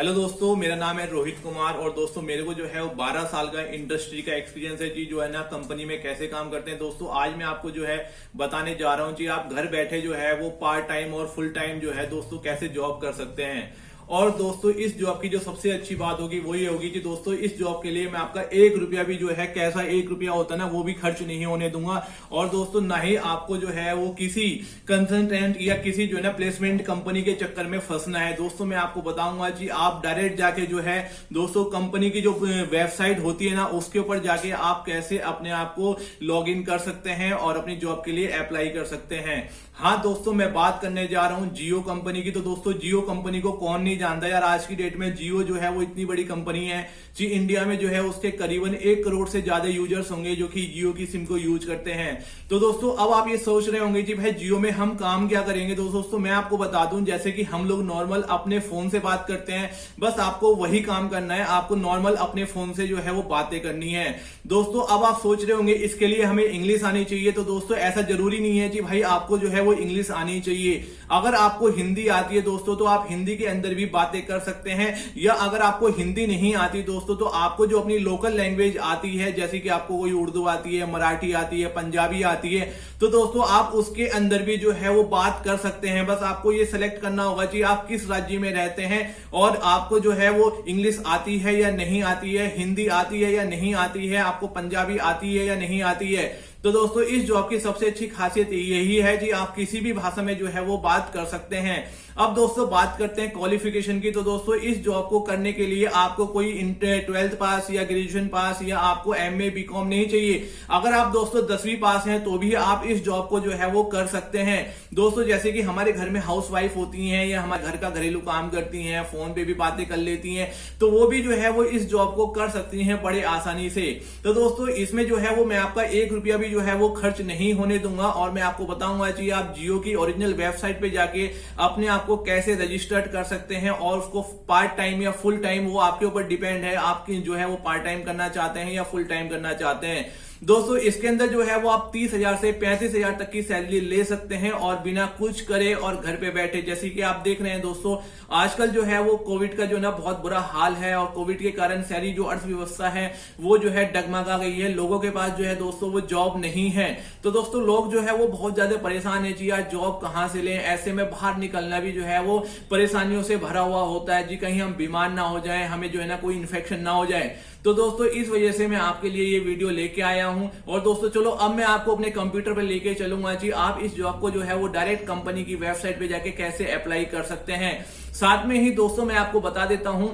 Hello दोस्तों, मेरा नाम है रोहित कुमार और दोस्तों मेरे को जो है वो 12 साल का इंडस्ट्री का एक्सपीरियंस है जी। जो है ना कंपनी में कैसे काम करते हैं दोस्तों, आज मैं आपको जो है बताने जा रहा हूँ जी। आप घर बैठे जो है वो पार्ट टाइम और फुल टाइम जो है दोस्तों कैसे जॉब कर सकते हैं। और दोस्तों इस जॉब की जो सबसे अच्छी बात होगी वो ये होगी कि दोस्तों इस जॉब के लिए मैं आपका 1 रुपया भी जो है, कैसा 1 रुपया होता है ना, वो भी खर्च नहीं होने दूंगा। और दोस्तों ना ही आपको जो है वो किसी कंसल्टेंट या किसी जो है ना प्लेसमेंट कंपनी के चक्कर में फंसना है। दोस्तों मैं आपको बताऊंगा जी, आप डायरेक्ट जाके जो है दोस्तों कंपनी की जो वेबसाइट होती है ना उसके ऊपर जाके आप कैसे अपने आप को लॉग इन कर सकते हैं और अपनी जॉब के लिए अप्लाई कर सकते हैं। हाँ दोस्तों, मैं बात करने जा रहा हूं जियो कंपनी की। तो दोस्तों जियो कंपनी को कौन नहीं जानता यार। आज की डेट में जियो जो है वो इतनी बड़ी कंपनी है जी। इंडिया में जो है उसके करीबन 1 करोड़ से ज्यादा यूजर्स होंगे जो कि जियो की सिम को यूज करते हैं। तो दोस्तों अब आप ये सोच रहे होंगे जी भाई जियो में हम काम क्या करेंगे। तो दोस्तों मैं आपको बता दूं, जैसे कि हम लोग नॉर्मल अपने फोन से बात करते हैं, बस आपको वही काम करना है। आपको नॉर्मल अपने फोन से जो है वो बातें करनी है। दोस्तों अब आप सोच रहे होंगे इसके लिए हमें इंग्लिश आनी चाहिए। तो दोस्तों ऐसा जरूरी नहीं है जी भाई आपको जो है वो इंग्लिश आनी चाहिए। अगर आपको हिंदी आती है दोस्तों तो आप हिंदी के अंदर भी बातें कर सकते हैं, या अगर आपको हिंदी नहीं आती दोस्तों तो आपको जो अपनी लोकल लैंग्वेज आती है, जैसे कि आपको कोई उर्दू आती है, मराठी आती है, पंजाबी आती है, तो दोस्तों आप उसके अंदर भी जो है वो बात कर सकते हैं। बस आपको ये सिलेक्ट करना होगा जी आप किस राज्य में रहते हैं और आपको जो है वो इंग्लिश आती है या नहीं आती है, हिंदी आती है या नहीं आती है, आपको पंजाबी आती है या नहीं आती है। तो दोस्तों इस जॉब की सबसे अच्छी खासियत यही है जी, आप किसी भी भाषा में जो है वो बात कर सकते हैं। अब दोस्तों बात करते हैं क्वालिफिकेशन की। तो दोस्तों इस जॉब को करने के लिए आपको कोई 12th पास या ग्रेजुएशन पास या आपको MA BCom नहीं चाहिए। अगर आप दोस्तों 10वीं पास हैं तो भी आप इस जॉब को जो है वो कर सकते हैं। दोस्तों जैसे कि हमारे घर में हाउस वाइफ होती हैं या हमारे घर का घरेलू काम करती हैं, फोन पे भी बातें कर लेती हैं, तो वो भी जो है वो इस जॉब को कर सकती हैं बड़े आसानी से। तो दोस्तों इसमें जो है वो मैं आपका 1 रुपया भी जो है वो खर्च नहीं होने दूंगा। और मैं आपको बताऊंगा जी आप जियो की ओरिजिनल वेबसाइट पे जाके अपने आप को कैसे रजिस्टर्ड कर सकते हैं और उसको पार्ट टाइम या फुल टाइम, वो आपके ऊपर डिपेंड है, आपकी जो है वो पार्ट टाइम करना चाहते हैं या फुल टाइम करना चाहते हैं। दोस्तों इसके अंदर जो है वो आप 30,000 से 35,000 तक की सैलरी ले सकते हैं और बिना कुछ करे और घर पे बैठे। जैसे कि आप देख रहे हैं दोस्तों आजकल जो है वो कोविड का जो ना बहुत बुरा हाल है और कोविड के कारण सारी जो अर्थव्यवस्था है वो जो है डगमगा गई है। लोगों के पास जो है दोस्तों वो जॉब नहीं है। तो दोस्तों लोग जो है वो बहुत ज्यादा परेशान है जी, यार जॉब कहां से लें। ऐसे में बाहर निकलना भी जो है वो परेशानियों से भरा हुआ होता है जी। कहीं हम बीमार ना हो जाए, हमें जो है ना कोई इन्फेक्शन ना हो जाए। तो दोस्तों इस वजह से मैं आपके लिए ये वीडियो लेके आया हूं। और दोस्तों चलो अब मैं आपको अपने कंप्यूटर पर लेके चलूंगा जी, आप इस जॉब को जो है वो डायरेक्ट कंपनी की वेबसाइट पे जाके कैसे अप्लाई कर सकते हैं। साथ में ही दोस्तों मैं आपको बता देता हूं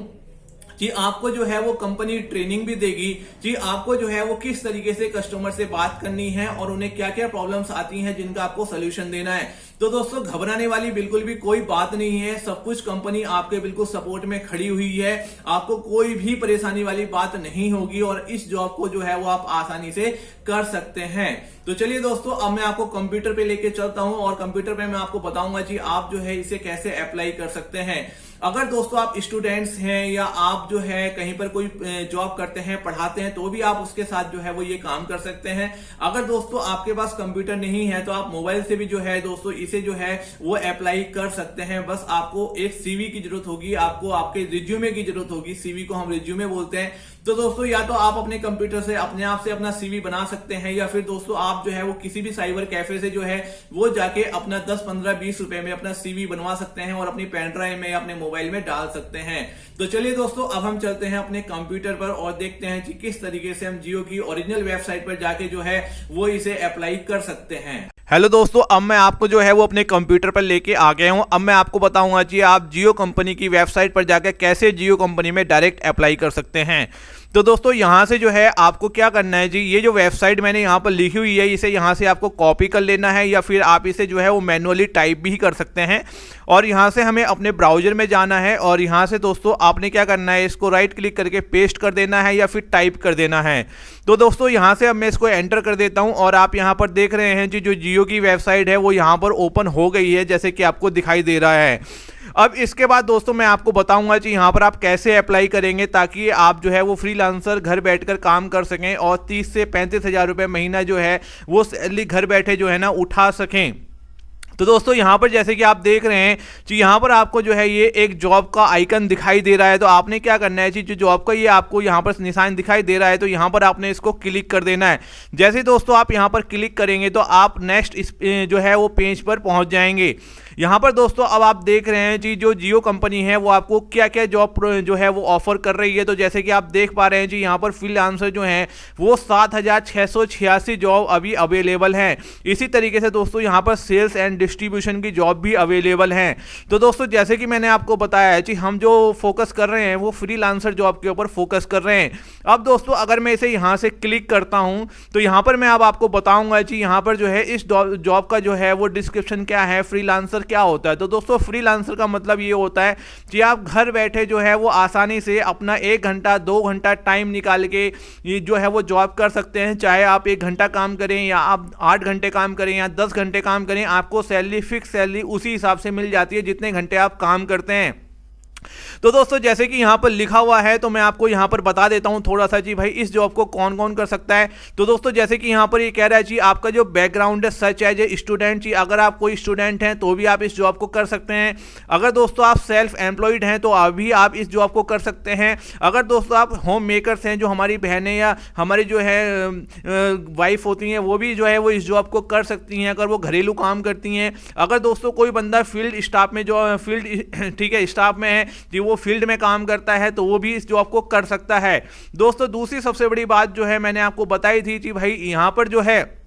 कि आपको जो है वो कंपनी ट्रेनिंग भी देगी जी। आपको जो है वो किस तरीके से कस्टमर से बात करनी है और उन्हें क्या क्या प्रॉब्लम्स आती हैं जिनका आपको सोल्यूशन देना है। तो दोस्तों घबराने वाली बिल्कुल भी कोई बात नहीं है, सब कुछ कंपनी आपके बिल्कुल सपोर्ट में खड़ी हुई है। आपको कोई भी परेशानी वाली बात नहीं होगी और इस जॉब को जो है वो आप आसानी से कर सकते हैं। तो चलिए दोस्तों अब मैं आपको कंप्यूटर पे लेके चलता हूं और कंप्यूटर पे मैं आपको बताऊंगा जी आप जो है इसे कैसे अप्लाई कर सकते हैं। अगर दोस्तों आप स्टूडेंट्स हैं या आप जो है कहीं पर कोई जॉब करते हैं, पढ़ाते हैं, तो भी आप उसके साथ जो है वो ये काम कर सकते हैं। अगर दोस्तों आपके पास कंप्यूटर नहीं है तो आप मोबाइल से भी जो है दोस्तों इसे जो है वो अप्लाई कर सकते हैं। बस आपको एक CV की जरूरत होगी, आपको आपके रिज्यूमे की जरूरत होगी। CV को हम रिज्यूमे बोलते हैं। तो दोस्तों या तो आप अपने कंप्यूटर से अपने आप से अपना CV बना सकते हैं, या फिर दोस्तों आप जो है वो किसी भी साइबर कैफे से जो है वो जाके अपना 10, 15, 20 रुपए में अपना CV बनवा सकते हैं और अपनी पेन ड्राइव में या अपने मोबाइल में डाल सकते हैं। तो चलिए दोस्तों अब हम चलते हैं अपने कंप्यूटर पर और देखते हैं कि किस तरीके से हम जियो की ओरिजिनल वेबसाइट पर जाके जो है वो इसे अप्लाई कर सकते हैं। हेलो दोस्तों, अब मैं आपको जो है वो अपने कंप्यूटर पर लेके आ गया हूं। अब मैं आपको बताऊंगा जी आप जियो कंपनी की वेबसाइट पर जाकर कैसे जियो कंपनी में डायरेक्ट अप्लाई कर सकते हैं। तो दोस्तों यहाँ से जो है आपको क्या करना है जी, ये जो वेबसाइट मैंने यहाँ पर लिखी हुई है इसे यहाँ से आपको कॉपी कर लेना है, या फिर आप इसे जो है वो मैनुअली टाइप भी कर सकते हैं। और यहाँ से हमें अपने ब्राउजर में जाना है और यहाँ से दोस्तों आपने क्या करना है, इसको राइट क्लिक करके पेस्ट कर देना है या फिर टाइप कर देना है। तो दोस्तों यहाँ से अब मैं इसको एंटर कर देता हूँ और आप यहाँ पर देख रहे हैं जी जो जियो की वेबसाइट है वो यहाँ पर ओपन हो गई है, जैसे कि आपको दिखाई दे रहा है। अब इसके बाद दोस्तों मैं आपको बताऊंगा कि यहाँ पर आप कैसे अप्लाई करेंगे ताकि आप जो है वो फ्रीलांसर घर बैठकर काम कर सकें और 30 से 35 हज़ार रुपये महीना जो है वो सैलरी घर बैठे जो है ना उठा सकें। तो दोस्तों यहाँ पर जैसे कि आप देख रहे हैं कि यहाँ पर आपको जो है ये एक जॉब का आइकन दिखाई दे रहा है। तो आपने क्या करना है जी, जो जॉब का ये आपको यहाँ पर निशान दिखाई दे रहा है तो यहाँ पर आपने इसको क्लिक कर देना है। जैसे दोस्तों आप यहाँ पर क्लिक करेंगे तो आप नेक्स्ट इस जो है वो पेज पर पहुँच जाएंगे। यहाँ पर दोस्तों अब आप देख रहे हैं जी जो जियो कंपनी है वो आपको क्या क्या जॉब जो है वो ऑफर कर रही है। तो जैसे कि आप देख पा रहे हैं जी यहाँ पर फ्रीलांसर जो हैं वो 7,686 जॉब अभी अवेलेबल हैं। इसी तरीके से दोस्तों यहाँ पर सेल्स एंड डिस्ट्रीब्यूशन की जॉब भी अवेलेबल हैं। तो दोस्तों जैसे कि मैंने आपको बताया है कि हम जो फोकस कर रहे हैं वो फ्रीलांसर जॉब के ऊपर फोकस कर रहे हैं। अब दोस्तों अगर मैं इसे यहाँ से क्लिक करता हूँ तो यहाँ पर मैं अब आपको बताऊँगा कि यहाँ पर जो है इस जॉब का जो है वो डिस्क्रिप्शन क्या है, फ्रीलांसर क्या होता है। तो दोस्तों फ्रीलांसर का मतलब ये होता है कि आप घर बैठे जो है वो आसानी से अपना 1 घंटा 2 घंटा टाइम निकाल के ये जो है वो जॉब कर सकते हैं। चाहे आप 1 घंटा काम करें या आप 8 घंटे काम करें या 10 घंटे काम करें, आपको सैलरी फिक्स सैलरी उसी हिसाब से मिल जाती है जितने घंटे आप काम करते हैं। तो दोस्तों जैसे कि यहाँ पर लिखा हुआ है तो मैं आपको यहाँ पर बता देता हूँ थोड़ा सा जी भाई इस जॉब को कौन कौन कर सकता है। तो दोस्तों जैसे कि यहाँ पर ये कह रहा है जी आपका जो बैकग्राउंड है सच एज ए स्टूडेंट जी, अगर आप कोई स्टूडेंट हैं तो भी आप इस जॉब को कर सकते हैं। अगर दोस्तों आप सेल्फ एम्प्लॉयड हैं तो अभी आप इस जॉब को कर सकते हैं। अगर दोस्तों आप होम मेकर्स हैं, जो हमारी बहनें या हमारी जो है वाइफ होती हैं वो भी जो है वो इस जॉब को कर सकती हैं अगर वो घरेलू काम करती हैं। अगर दोस्तों कोई बंदा फील्ड स्टाफ में जो फील्ड ठीक है स्टाफ में है कि वो फील्ड में काम करता है तो वो भी इस जॉब को कर सकता है। दोस्तों दूसरी सबसे बड़ी बात जो है मैंने आपको बताई थी कि भाई यहाँ पर जो है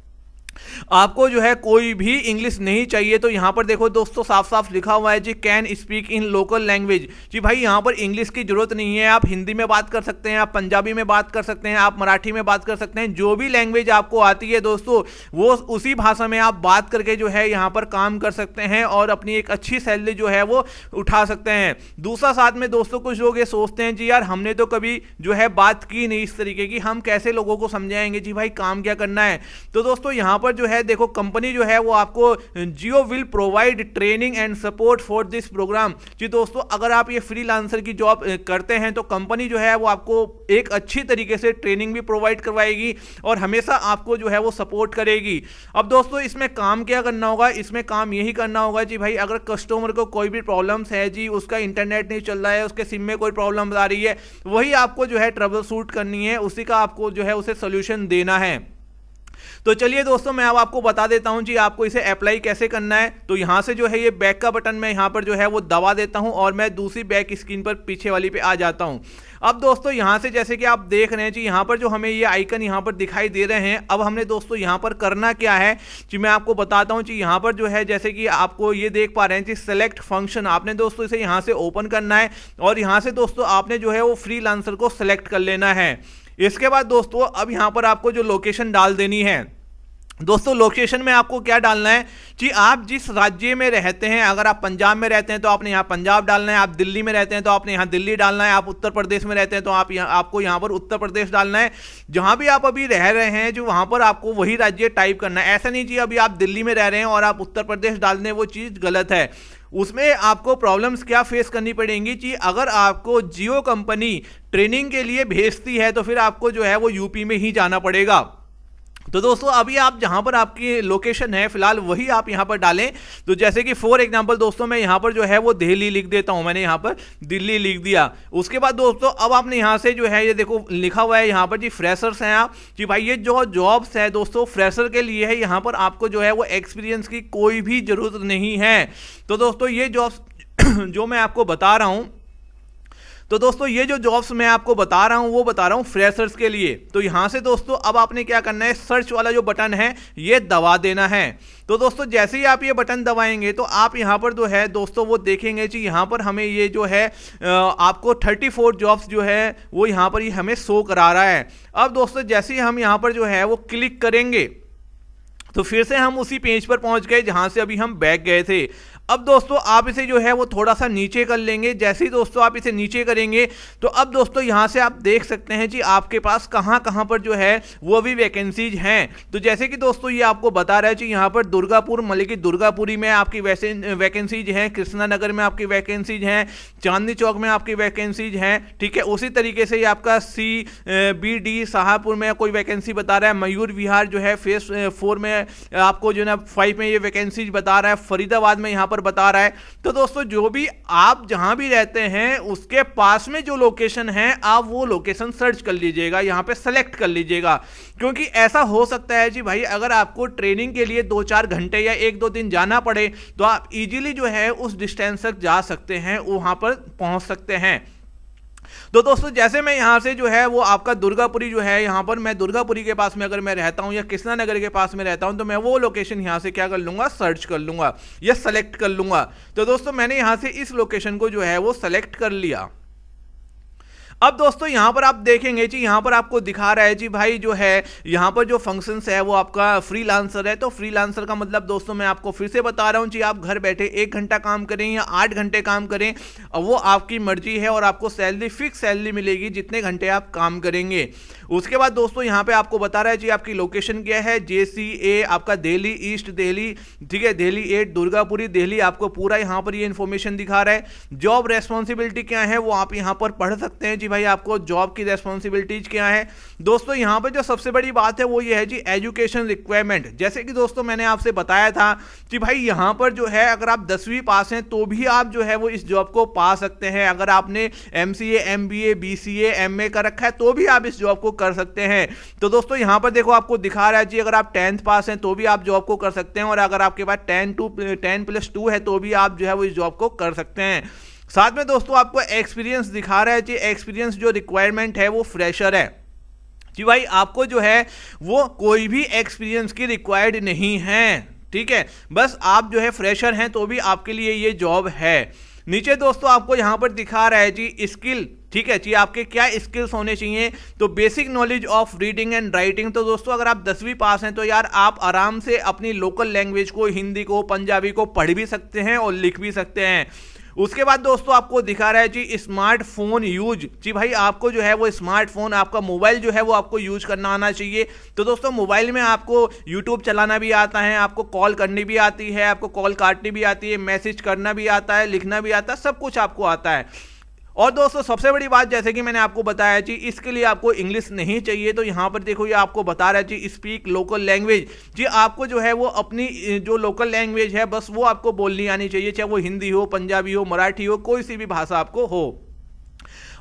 आपको जो है कोई भी इंग्लिश नहीं चाहिए। तो यहाँ पर देखो दोस्तों साफ साफ लिखा हुआ है जी can speak in local language. जी भाई यहाँ पर इंग्लिश की जरूरत नहीं है, आप हिंदी में बात कर सकते हैं, आप पंजाबी में बात कर सकते हैं, आप मराठी में बात कर सकते हैं। जो भी लैंग्वेज आपको आती है दोस्तों वो उसी भाषा में आप बात करके जो है यहाँ पर काम कर सकते हैं और अपनी एक अच्छी सैलरी जो है वो उठा सकते हैं। दूसरा साथ में दोस्तों कुछ लोग ये सोचते हैं जी यार हमने तो कभी जो है बात की नहीं इस तरीके की, हम कैसे लोगों को समझाएंगे जी भाई काम क्या करना है। तो दोस्तों यहाँ पर जो है देखो कंपनी जो है वो आपको Jio will provide training and support for this programme. जी दोस्तों अगर आप ये फ्रीलांसर की जॉब करते हैं तो कंपनी जो है वो आपको एक अच्छी तरीके से ट्रेनिंग भी प्रोवाइड करवाएगी और हमेशा आपको जो है वो सपोर्ट करेगी। अब दोस्तों इसमें काम क्या करना होगा, इसमें काम यही करना होगा जी भाई अगर कस्टमर को कोई भी प्रॉब्लम्स है जी, उसका इंटरनेट नहीं चल रहा है, उसके सिम में कोई प्रॉब्लम आ रही है, वही आपको जो है ट्रबल शूट करनी है, उसी का आपको जो है उसे सोल्यूशन देना है। तो चलिए दोस्तों मैं अब आपको बता देता हूं जी आपको इसे अप्लाई कैसे करना है। तो यहां से जो है ये बैक का बटन मैं यहां पर जो है वो दबा देता हूं और मैं दूसरी बैक स्क्रीन पर पीछे वाली पे आ जाता हूं। अब दोस्तों यहां से जैसे कि आप देख रहे हैं जी यहाँ पर जो हमें ये आइकन यहाँ पर दिखाई दे रहे हैं। अब हमने दोस्तों यहाँ पर करना क्या है जी मैं आपको बताता हूँ जी। यहाँ पर जो है जैसे कि आपको ये देख पा रहे हैं जी सेलेक्ट फंक्शन, आपने दोस्तों इसे यहाँ से ओपन करना है और यहाँ से दोस्तों आपने जो है वो फ्रीलांसर को सिलेक्ट कर लेना है। इसके बाद दोस्तों अब यहाँ पर आपको जो लोकेशन डाल देनी है, दोस्तों लोकेशन में आपको क्या डालना है कि आप जिस राज्य में रहते हैं, अगर आप पंजाब में रहते हैं तो आपने यहाँ पंजाब डालना है, आप दिल्ली में रहते हैं तो आपने यहाँ दिल्ली डालना है, आप उत्तर प्रदेश में रहते हैं तो आपको यहाँ पर उत्तर प्रदेश डालना है। जहाँ भी आप अभी रह रहे हैं जो वहाँ पर आपको वही राज्य टाइप करना है। ऐसा नहीं कि अभी आप दिल्ली में रह रहे हैं और आप उत्तर प्रदेश डाल दें, वो चीज़ गलत है। उसमें आपको प्रॉब्लम्स क्या फेस करनी पड़ेंगी कि अगर आपको जियो कंपनी ट्रेनिंग के लिए भेजती है तो फिर आपको जो है वो यूपी में ही जाना पड़ेगा। तो दोस्तों अभी आप जहां पर आपकी लोकेशन है फिलहाल वही आप यहां पर डालें। तो जैसे कि फॉर एग्जांपल दोस्तों मैं यहां पर जो है वो दिल्ली लिख देता हूं, मैंने यहां पर दिल्ली लिख दिया। उसके बाद दोस्तों अब आपने यहां से जो है ये देखो लिखा हुआ है यहां पर जी फ्रेशर्स हैं आप कि भाई ये जो जॉब्स है दोस्तों फ्रेशर के लिए है, यहां पर आपको जो है वो एक्सपीरियंस की कोई भी जरूरत नहीं है। तो दोस्तों ये जॉब्स जो मैं आपको बता रहा हूं, तो दोस्तों ये जो जॉब्स मैं आपको बता रहा हूं वो बता रहा हूं फ्रेशर्स के लिए। तो यहां से दोस्तों अब आपने क्या करना है, सर्च वाला जो बटन है ये दबा देना है। तो दोस्तों जैसे ही आप ये बटन दबाएंगे तो आप यहां पर जो है दोस्तों वो देखेंगे कि यहां पर हमें ये जो है आपको 34 जॉब्स जो है वो यहां पर हमें शो करा रहा है। अब दोस्तों जैसे ही हम यहां पर जो है वो क्लिक करेंगे तो फिर से हम उसी पेज पर पहुंच गए जहां से अभी हम बैक गए थे। अब दोस्तों आप इसे जो है वो थोड़ा सा नीचे कर लेंगे। जैसे ही दोस्तों आप इसे नीचे करेंगे तो अब दोस्तों यहां से आप देख सकते हैं जी आपके पास कहां कहां पर जो है वो भी वैकेंसीज हैं। तो जैसे कि दोस्तों ये आपको बता रहा है जी यहां पर दुर्गापुर मलिकी दुर्गापुरी में आपकी वैकेंसीज हैं, कृष्णा नगर में आपकी वैकेंसीज हैं, चांदनी चौक में आपकी वैकेंसीज हैं, ठीक है। उसी तरीके से ये आपका CBD शाहपुर में कोई वैकेंसी बता रहा है, मयूर विहार जो है फेस 4 में आपको जो है 5 में ये वैकेंसीज बता रहा है, फरीदाबाद में यहाँ पर बता रहा है। तो दोस्तों जो भी आप जहां भी रहते हैं उसके पास में जो लोकेशन है आप वो लोकेशन सर्च कर लीजिएगा, यहां पे सेलेक्ट कर लीजिएगा। क्योंकि ऐसा हो सकता है जी भाई अगर आपको ट्रेनिंग के लिए 2-4 घंटे या 1-2 दिन जाना पड़े तो आप इजीली जो है उस डिस्टेंस तक जा सकते हैं, वहां पर पहुंच सकते हैं। तो दोस्तों जैसे मैं यहां से जो है वो आपका दुर्गापुरी जो है यहां पर मैं दुर्गापुरी के पास में अगर मैं रहता हूं या कृष्णा नगर के पास में रहता हूं तो मैं वो लोकेशन यहां से क्या कर लूंगा, सर्च कर लूंगा या सेलेक्ट कर लूंगा। तो दोस्तों मैंने यहां से इस लोकेशन को जो है वो सेलेक्ट कर लिया। अब दोस्तों यहां पर आप देखेंगे जी यहां पर आपको दिखा रहा है जी भाई जो है यहां पर जो फंक्शंस है वो आपका फ्रीलांसर है। तो फ्रीलांसर का मतलब दोस्तों मैं आपको फिर से बता रहा हूं जी आप घर बैठे 1 घंटा काम करें या 8 घंटे काम करें वो आपकी मर्जी है और आपको सैलरी फिक्स सैलरी मिलेगी जितने घंटे आप काम करेंगे। उसके बाद दोस्तों यहां पे आपको बता रहा है जी आपकी लोकेशन क्या है, JCA आपका दिल्ली ईस्ट दिल्ली, ठीक है, दिल्ली 8 दुर्गापुरी दिल्ली, आपको पूरा यहां पर ये इंफॉर्मेशन दिखा रहा है। जॉब रेस्पॉन्सिबिलिटी क्या है वो आप यहां पर पढ़ सकते हैं जी भाई आपको जॉब की रेस्पॉन्सिबिलिटीज क्या है। दोस्तों यहां पर जो सबसे बड़ी बात है वो ये है जी एजुकेशन रिक्वायरमेंट। जैसे कि दोस्तों मैंने आपसे बताया था कि भाई यहां पर जो है अगर आप 10वीं पास हैं तो भी आप जो है वो इस जॉब को पा सकते हैं। अगर आपने MCA MBA BCA MA कर रखा है तो भी आप इस जॉब को कर सकते हैं। तो दोस्तों यहां पर देखो आपको दिखा रहा है जी अगर आप 10th पास हैं तो भी आप जॉब को कर सकते हैं और अगर आपके पास 10+2 है तो भी आप जो है वो इस जॉब को कर सकते हैं। साथ में दोस्तों आपको एक्सपीरियंस दिखा रहा है जी एक्सपीरियंस जो रिक्वायरमेंट है वो फ्रेशर है जी भाई, आपको जो है वो कोई भी एक्सपीरियंस की रिक्वायर्ड नहीं है, ठीक है। बस आप जो है फ्रेशर हैं तो भी आपके लिए ये जॉब है। नीचे दोस्तों आपको यहां पर दिखा रहा है जी स्किल, ठीक है जी आपके क्या स्किल्स होने चाहिए। तो basic knowledge of reading and writing. तो दोस्तों अगर आप 10वीं पास हैं तो यार आप आराम से अपनी लोकल लैंग्वेज को हिंदी को पंजाबी को पढ़ भी सकते हैं और लिख भी सकते हैं। उसके बाद दोस्तों आपको दिखा रहा है जी स्मार्टफोन यूज, जी भाई आपको जो है वो स्मार्टफोन आपका मोबाइल जो है वो आपको यूज करना आना चाहिए। तो दोस्तों मोबाइल में आपको यूट्यूब चलाना भी आता है, आपको कॉल करनी भी आती है, आपको कॉल काटनी भी आती है, मैसेज करना भी आता है, लिखना भी आता है, सब कुछ आपको आता है। और दोस्तों सबसे बड़ी बात जैसे कि मैंने आपको बताया जी इसके लिए आपको इंग्लिश नहीं चाहिए। तो यहाँ पर देखो ये आपको बता रहा है जी स्पीक लोकल लैंग्वेज, जी आपको जो है वो अपनी जो लोकल लैंग्वेज है बस वो आपको बोलनी आनी चाहिए, चाहे वो हिंदी हो पंजाबी हो मराठी हो कोई सी भी भाषा आपको हो।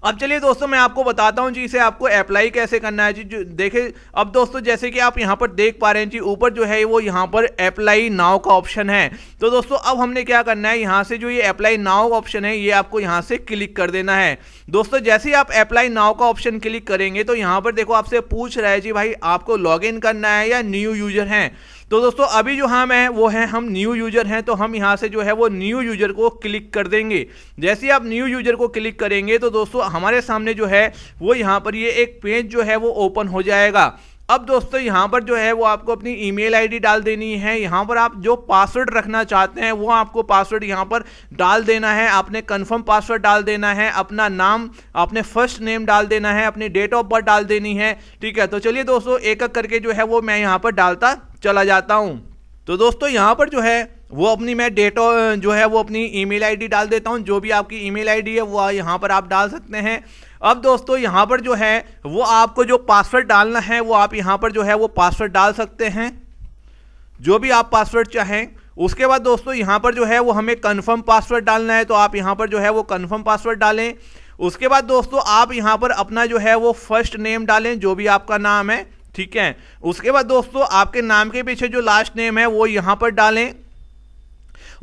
अब चलिए दोस्तों मैं आपको बताता हूं जी इसे आपको अप्लाई कैसे करना है जी। देखिए अब दोस्तों जैसे कि आप यहां पर देख पा रहे हैं जी ऊपर जो है वो यहां पर अप्लाई नाउ का ऑप्शन है। तो दोस्तों अब हमने क्या करना है, यहां से जो ये अप्लाई नाउ ऑप्शन है ये आपको यहां से क्लिक कर देना है। दोस्तों जैसे ही आप अप्लाई नाउ का ऑप्शन क्लिक करेंगे तो यहां पर देखो आपसे पूछ रहा है जी भाई आपको लॉग इन करना है या न्यू यूजर हैं। तो दोस्तों अभी जो हम हैं वो है हम न्यू यूजर हैं, तो हम यहां से जो है वो न्यू यूजर को क्लिक कर देंगे। जैसे ही आप न्यू यूजर को क्लिक करेंगे तो दोस्तों हमारे सामने जो है वो यहां पर ये एक पेज जो है वो ओपन हो जाएगा। अब दोस्तों यहां पर जो है वो आपको अपनी ईमेल आईडी डाल देनी है। यहां पर आप जो पासवर्ड रखना चाहते हैं वो आपको पासवर्ड यहां पर डाल देना है। आपने कंफर्म पासवर्ड डाल देना है, अपना नाम आपने फर्स्ट नेम डाल देना है, अपनी डेट ऑफ बर्थ डाल देनी है, ठीक है। तो चलिए दोस्तों एक एक करके जो है वो मैं यहां पर डालता चला जाता हूं। तो दोस्तों यहां पर जो है वो अपनी मैं जो है वो अपनी ईमेल आईडी डाल देता हूं। जो भी आपकी ईमेल आईडी है वो यहां पर आप डाल सकते हैं। अब दोस्तों यहां पर जो है वो आपको जो पासवर्ड डालना है वो आप यहां पर जो है वो पासवर्ड डाल सकते हैं, जो भी आप पासवर्ड चाहें। उसके बाद दोस्तों यहां पर जो है वो हमें कंफर्म पासवर्ड डालना है, तो आप यहां पर जो है वो कंफर्म पासवर्ड डालें। उसके बाद दोस्तों आप यहां पर अपना जो है वो फर्स्ट नेम डालें, जो भी आपका नाम है, ठीक है। उसके बाद दोस्तों आपके नाम के पीछे जो लास्ट नेम है वो यहां पर डालें।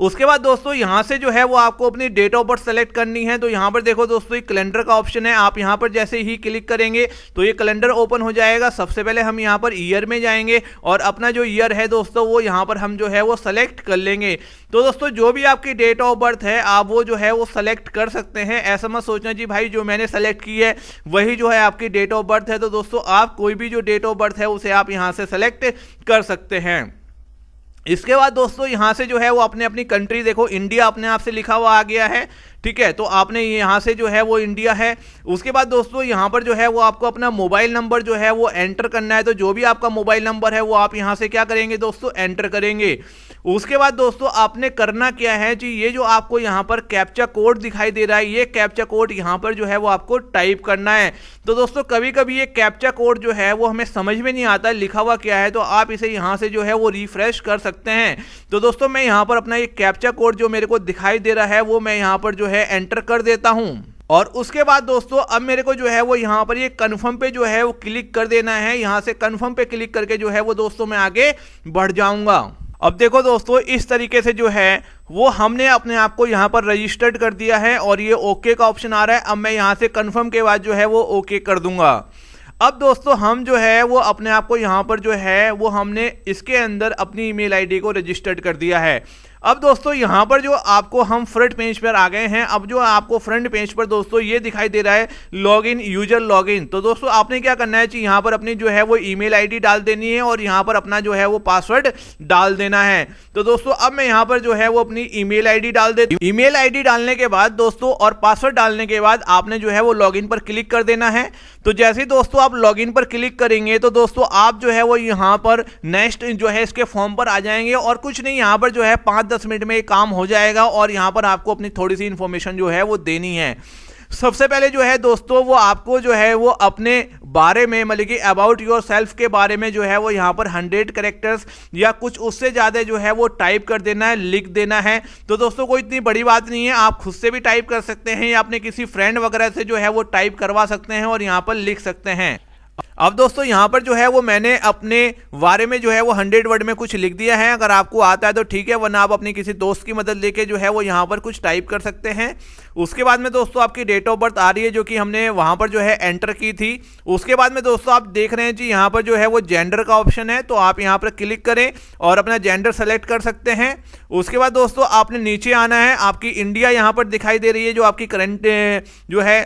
उसके बाद दोस्तों यहां से जो है वो आपको अपनी डेट ऑफ बर्थ सेलेक्ट करनी है। तो यहां पर देखो दोस्तों ये कैलेंडर का ऑप्शन है, आप यहां पर जैसे ही क्लिक करेंगे तो ये कैलेंडर ओपन हो जाएगा। सबसे पहले हम यहां पर ईयर में जाएंगे और अपना जो ईयर है दोस्तों वो यहां पर हम जो है वो सेलेक्ट कर लेंगे। तो दोस्तों जो भी आपकी डेट ऑफ बर्थ है आप वो जो है वो सेलेक्ट कर सकते हैं। ऐसा मत सोचना जी भाई जो मैंने सेलेक्ट की है वही जो है आपकी डेट ऑफ बर्थ है। तो दोस्तों आप कोई भी जो डेट ऑफ बर्थ है उसे आप यहां से सेलेक्ट कर सकते हैं। इसके बाद दोस्तों यहाँ से जो है वो अपने अपनी कंट्री देखो, इंडिया अपने आप से लिखा हुआ आ गया है, ठीक है। तो आपने यहाँ से जो है वो इंडिया है। उसके बाद दोस्तों यहाँ पर जो है वो आपको अपना मोबाइल नंबर जो है वो एंटर करना है। तो जो भी आपका मोबाइल नंबर है वो आप यहाँ से क्या करेंगे दोस्तों, एंटर करेंगे। उसके बाद दोस्तों आपने करना क्या है जी, ये जो आपको यहाँ पर कैप्चा कोड दिखाई दे रहा है, ये कैप्चा कोड यहाँ पर जो है वो आपको टाइप करना है। तो दोस्तों कभी कभी ये कैप्चा कोड जो है वो हमें समझ में नहीं आता लिखा हुआ क्या है, तो आप इसे यहाँ से जो है वो रिफ्रेश कर सकते हैं। तो दोस्तों मैं यहाँ पर अपना ये कैप्चा कोड जो मेरे को दिखाई दे रहा है वो मैं यहाँ पर जो है एंटर कर देता हूँ। और उसके बाद दोस्तों अब मेरे को जो है वो यहाँ पर ये कन्फर्म पे जो है वो क्लिक कर देना है। यहाँ से कन्फर्म पे क्लिक करके जो है वो दोस्तों मैं आगे बढ़ जाऊंगा। अब देखो दोस्तों इस तरीके से जो है वो हमने अपने आप को यहाँ पर रजिस्टर्ड कर दिया है और ये ओके का ऑप्शन आ रहा है। अब मैं यहाँ से कन्फर्म के बाद जो है वो ओके कर दूंगा। अब दोस्तों हम जो है वो अपने आप को यहाँ पर जो है वो हमने इसके अंदर अपनी ईमेल आईडी को रजिस्टर्ड कर दिया है। अब दोस्तों यहाँ पर जो आपको हम फ्रंट पेज पर आ गए हैं। अब जो आपको फ्रंट पेज पर दोस्तों ये दिखाई दे रहा है लॉगिन यूजर लॉगिन। तो दोस्तों आपने क्या करना है कि यहाँ पर अपनी जो है वो ईमेल आईडी डाल देनी है और यहाँ पर अपना जो है वो पासवर्ड डाल देना है। तो दोस्तों अब मैं यहाँ पर जो है वो अपनी ईमेल आईडी डाल देती हूँ। ईमेल आईडी डालने के बाद दोस्तों और पासवर्ड डालने के बाद आपने जो है वो लॉगिन पर क्लिक कर देना है। तो जैसे ही दोस्तों आप लॉगिन पर क्लिक करेंगे तो दोस्तों आप जो है वो यहाँ पर नेक्स्ट जो है इसके फॉर्म पर आ जाएंगे और कुछ नहीं, यहाँ पर जो है 5-10 मिनट में काम हो जाएगा और यहाँ पर आपको अपनी थोड़ी सी इंफॉर्मेशन जो है वो देनी है। सबसे पहले जो है दोस्तों वो आपको जो है वो अपने बारे में मतलब कि अबाउट योर सेल्फ के बारे में जो है वो यहाँ पर 100 कैरेक्टर्स या कुछ उससे ज़्यादा जो है वो टाइप कर देना है, लिख देना है। तो दोस्तों कोई इतनी बड़ी बात नहीं है, आप खुद से भी टाइप कर सकते हैं या अपने किसी फ्रेंड वगैरह से जो है वो टाइप करवा सकते हैं और यहाँ पर लिख सकते हैं। अब दोस्तों यहाँ पर जो है वो मैंने अपने बारे में जो है वो 100 वर्ड में कुछ लिख दिया है। अगर आपको आता है तो ठीक है, वरना आप अपनी किसी दोस्त की मदद लेके जो है वो यहाँ पर कुछ टाइप कर सकते हैं। उसके बाद में दोस्तों आपकी डेट ऑफ बर्थ आ रही है जो कि हमने वहाँ पर जो है एंटर की थी। उसके बाद में दोस्तों आप देख रहे हैं जी यहाँ पर जो है वो जेंडर का ऑप्शन है, तो आप यहाँ पर क्लिक करें और अपना जेंडर सेलेक्ट कर सकते हैं। उसके बाद दोस्तों आपने नीचे आना है, आपकी इंडिया यहाँ पर दिखाई दे रही है जो आपकी करंट जो है।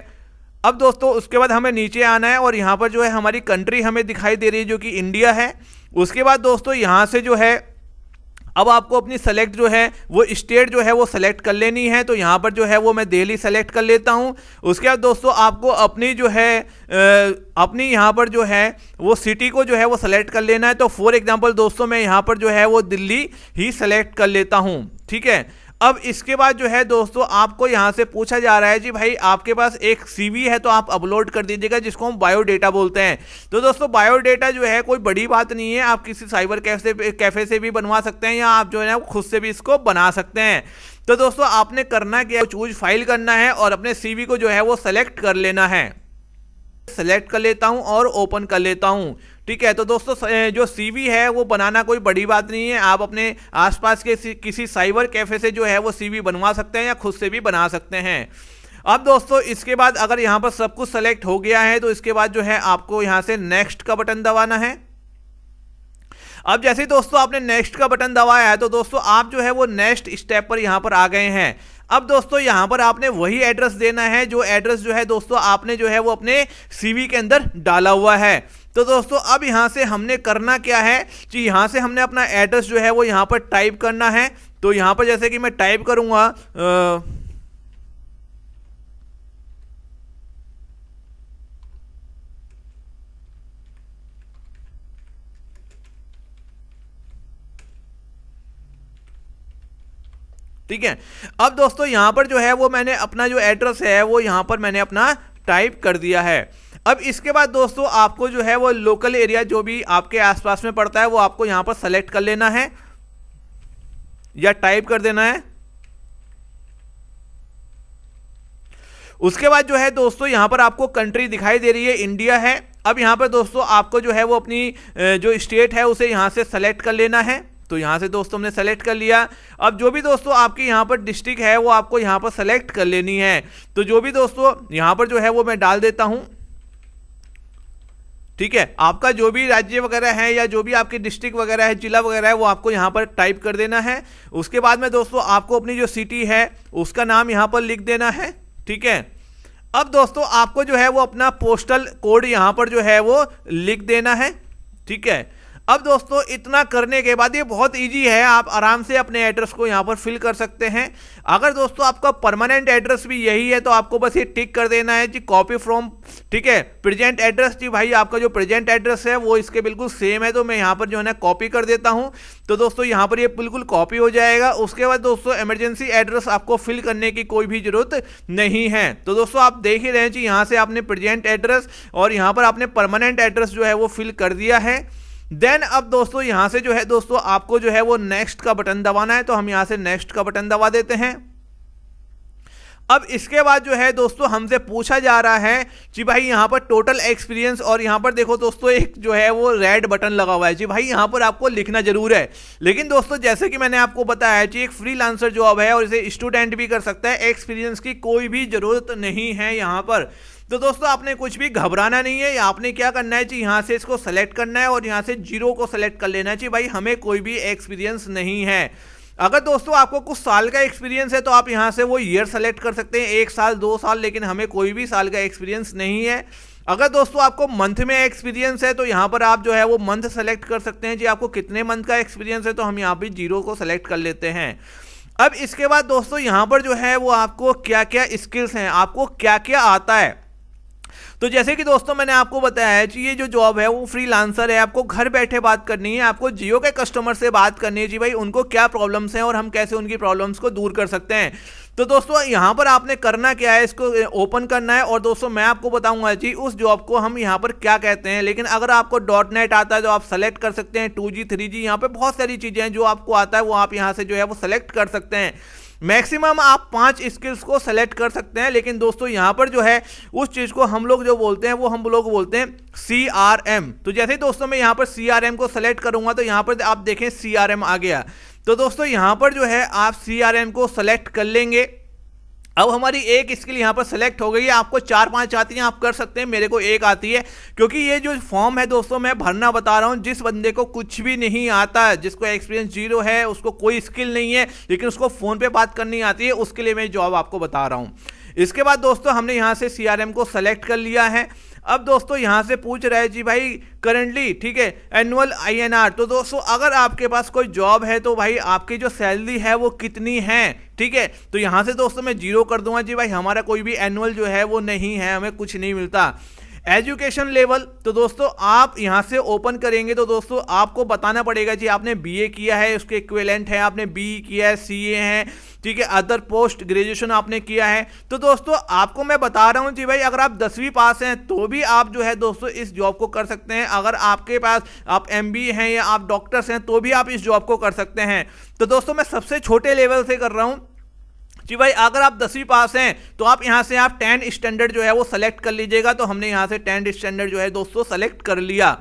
अब दोस्तों उसके बाद हमें नीचे आना है और यहाँ पर जो है हमारी कंट्री हमें दिखाई दे रही है जो कि इंडिया है। उसके बाद दोस्तों यहाँ से जो है अब आपको अपनी सेलेक्ट जो है वो स्टेट जो है वो सेलेक्ट कर लेनी है। तो यहाँ पर जो है वो मैं दिल्ली सेलेक्ट कर लेता हूँ। उसके बाद दोस्तों आपको अपनी जो है अपनी यहाँ पर जो है वो सिटी को जो है वो सेलेक्ट कर लेना है। तो फॉर एग्जांपल दोस्तों मैं यहाँ पर जो है वो दिल्ली ही सेलेक्ट कर लेता हूँ, ठीक है। अब इसके बाद जो है दोस्तों आपको यहाँ से पूछा जा रहा है जी भाई आपके पास एक सीवी है तो आप अपलोड कर दीजिएगा, जिसको हम बायोडेटा बोलते हैं। तो दोस्तों बायोडेटा जो है कोई बड़ी बात नहीं है, आप किसी साइबर कैफे से भी बनवा सकते हैं या आप जो है खुद से भी इसको बना सकते हैं। तो दोस्तों आपने करना क्या है, चूज फाइल करना है और अपने सीवी को जो है वो सेलेक्ट कर लेना है। सेलेक्ट कर लेता हूं और ओपन कर लेता हूं, ठीक है। तो दोस्तों जो सीवी है वो बनाना कोई बड़ी बात नहीं है, आप अपने आसपास के किसी साइबर कैफे से जो है वो सीवी बनवा सकते हैं या खुद से भी बना सकते हैं। अब दोस्तों इसके बाद अगर यहाँ पर सब कुछ सेलेक्ट हो गया है तो इसके बाद जो है आपको यहाँ से नेक्स्ट का बटन दबाना है। अब जैसे ही दोस्तों आपने नेक्स्ट का बटन दबाया है तो दोस्तों आप जो है वो नेक्स्ट स्टेप पर यहाँ पर आ गए हैं। अब दोस्तों यहाँ पर आपने वही एड्रेस देना है जो एड्रेस जो है दोस्तों आपने जो है वो अपने सीवी के अंदर डाला हुआ है। तो दोस्तों अब यहाँ से हमने करना क्या है कि यहाँ से हमने अपना एड्रेस जो है वो यहाँ पर टाइप करना है। तो यहाँ पर जैसे कि मैं टाइप करूँगा ठीक है। अब दोस्तों यहाँ पर जो है वो मैंने अपना जो एड्रेस है वो यहाँ पर मैंने अपना टाइप कर दिया है। अब इसके बाद दोस्तों आपको जो है वो लोकल एरिया जो भी आपके आसपास में पड़ता है वो आपको यहाँ पर सेलेक्ट कर लेना है या टाइप कर देना है। उसके बाद जो है दोस्तों यहाँ पर आपको कंट्री दिखाई दे रही है, इंडिया है। अब यहाँ पर दोस्तों आपको जो है वो अपनी जो स्टेट है उसे यहाँ से सेलेक्ट कर लेना है। तो यहाँ से दोस्तों हमने सेलेक्ट कर लिया। अब जो भी दोस्तों आपकी यहाँ पर डिस्ट्रिक्ट है वो आपको यहाँ पर सेलेक्ट कर लेनी है। तो जो भी दोस्तों यहाँ पर जो है वो मैं डाल देता हूँ, ठीक है। आपका जो भी राज्य वगैरह है या जो भी आपकी डिस्ट्रिक्ट वगैरह है, जिला वगैरह है, वो आपको यहाँ पर टाइप कर देना है। उसके बाद में दोस्तों आपको अपनी जो सिटी है उसका नाम यहाँ पर लिख देना है, ठीक है। अब दोस्तों आपको जो है वो अपना पोस्टल कोड यहाँ पर जो है वो लिख देना है, ठीक है। अब दोस्तों इतना करने के बाद ये बहुत इजी है, आप आराम से अपने एड्रेस को यहाँ पर फिल कर सकते हैं। अगर दोस्तों आपका परमानेंट एड्रेस भी यही है तो आपको बस ये टिक कर देना है जी कॉपी फ्रॉम, ठीक है, प्रेजेंट एड्रेस। जी भाई आपका जो प्रेजेंट एड्रेस है वो इसके बिल्कुल सेम है, तो मैं यहाँ पर जो है ना कॉपी कर देता हूँ। तो दोस्तों यहाँ पर ये बिल्कुल कॉपी हो जाएगा। उसके बाद दोस्तों इमरजेंसी एड्रेस आपको फिल करने की कोई भी जरूरत नहीं है। तो दोस्तों आप देख ही रहे हैं जी, यहाँ से आपने प्रेजेंट एड्रेस और यहाँ पर आपने परमानेंट एड्रेस जो है वो फिल कर दिया है। देन अब दोस्तों यहां से जो है दोस्तों आपको जो है वो नेक्स्ट का बटन दबाना है, तो हम यहां से नेक्स्ट का बटन दबा देते हैं। अब इसके बाद जो है दोस्तों हमसे पूछा जा रहा है जी भाई यहाँ पर टोटल एक्सपीरियंस, और यहाँ पर देखो दोस्तों एक जो है वो रेड बटन लगा हुआ है। जी भाई यहाँ पर आपको लिखना जरूर है, लेकिन दोस्तों जैसे कि मैंने आपको बताया जी एक फ्रीलांसर जॉब है और इसे स्टूडेंट भी कर सकता है, एक्सपीरियंस की कोई भी जरूरत नहीं है यहाँ पर। तो दोस्तों आपने कुछ भी घबराना नहीं है, आपने क्या करना है जी यहाँ से इसको सेलेक्ट करना है और यहाँ से 0 को सेलेक्ट कर लेना चाहिए। भाई हमें कोई भी एक्सपीरियंस नहीं है। अगर दोस्तों आपको कुछ साल का एक्सपीरियंस है तो आप यहाँ से वो ईयर सेलेक्ट कर सकते हैं, 1 साल 2 साल, लेकिन हमें कोई भी साल का एक्सपीरियंस नहीं है। अगर दोस्तों आपको मंथ में एक्सपीरियंस है तो यहाँ पर आप जो है वो मंथ सेलेक्ट कर सकते हैं जी, आपको कितने मंथ का एक्सपीरियंस है, तो हम यहाँ पे 0 को सेलेक्ट कर लेते हैं। अब इसके बाद दोस्तों यहाँ पर जो है वो आपको क्या क्या स्किल्स हैं, आपको क्या क्या आता है। तो जैसे कि दोस्तों मैंने आपको बताया है कि ये जो जॉब है वो फ्रीलांसर है, आपको घर बैठे बात करनी है, आपको जियो के कस्टमर से बात करनी है जी भाई उनको क्या प्रॉब्लम्स हैं और हम कैसे उनकी प्रॉब्लम्स को दूर कर सकते हैं। तो दोस्तों यहाँ पर आपने करना क्या है, इसको ओपन करना है और दोस्तों मैं आपको बताऊंगा जी उस जॉब को हम यहाँ पर क्या कहते हैं। लेकिन अगर आपको .NET आता है तो आप सेलेक्ट कर सकते हैं, 2G 3G, यहाँ पे बहुत सारी चीज़ें हैं जो आपको आता है वो आप यहाँ से जो है वो सेलेक्ट कर सकते हैं। मैक्सिमम आप 5 स्किल्स को सेलेक्ट कर सकते हैं, लेकिन दोस्तों यहाँ पर जो है उस चीज़ को हम लोग जो बोलते हैं वो हम लोग बोलते हैं CRM। तो जैसे दोस्तों मैं यहाँ पर CRM को सेलेक्ट करूँगा तो यहाँ पर आप देखें CRM आ गया। तो दोस्तों यहाँ पर जो है आप CRM को सेलेक्ट कर लेंगे। अब हमारी एक स्किल यहाँ पर सेलेक्ट हो गई है, आपको 4-5 आती हैं आप कर सकते हैं, मेरे को एक आती है क्योंकि ये जो फॉर्म है दोस्तों मैं भरना बता रहा हूँ जिस बंदे को कुछ भी नहीं आता, जिसको एक्सपीरियंस 0 है, उसको कोई स्किल नहीं है लेकिन उसको फ़ोन पे बात करनी आती है, उसके लिए मैं जॉब आपको बता रहा हूँ। इसके बाद दोस्तों हमने यहाँ से CRM को सेलेक्ट कर लिया है। अब दोस्तों यहाँ से पूछ रहा है जी भाई करंटली, ठीक है, एनुअल INR। तो दोस्तों अगर आपके पास कोई जॉब है तो भाई आपकी जो सैलरी है वो कितनी है, ठीक है। तो यहाँ से दोस्तों मैं 0 कर दूंगा जी भाई हमारा कोई भी एनुअल जो है वो नहीं है, हमें कुछ नहीं मिलता। एजुकेशन लेवल, तो दोस्तों आप यहाँ से ओपन करेंगे तो दोस्तों आपको बताना पड़ेगा जी आपने BA किया है, उसके इक्विवेलेंट है, आपने BE किया है, CA है, ठीक है, अदर पोस्ट ग्रेजुएशन आपने किया है। तो दोस्तों आपको मैं बता रहा हूँ जी भाई अगर आप 10वीं पास हैं तो भी आप जो है दोस्तों इस जॉब को कर सकते हैं। अगर आपके पास आप MBA हैं या आप डॉक्टर्स हैं तो भी आप इस जॉब को कर सकते हैं। तो दोस्तों मैं सबसे छोटे लेवल से कर रहा हूँ जी भाई, अगर आप 10वीं पास हैं तो आप यहाँ से आप 10 स्टैंडर्ड जो है वो सेलेक्ट कर लीजिएगा। तो हमने यहाँ से 10 स्टैंडर्ड जो है दोस्तों सेलेक्ट कर लिया।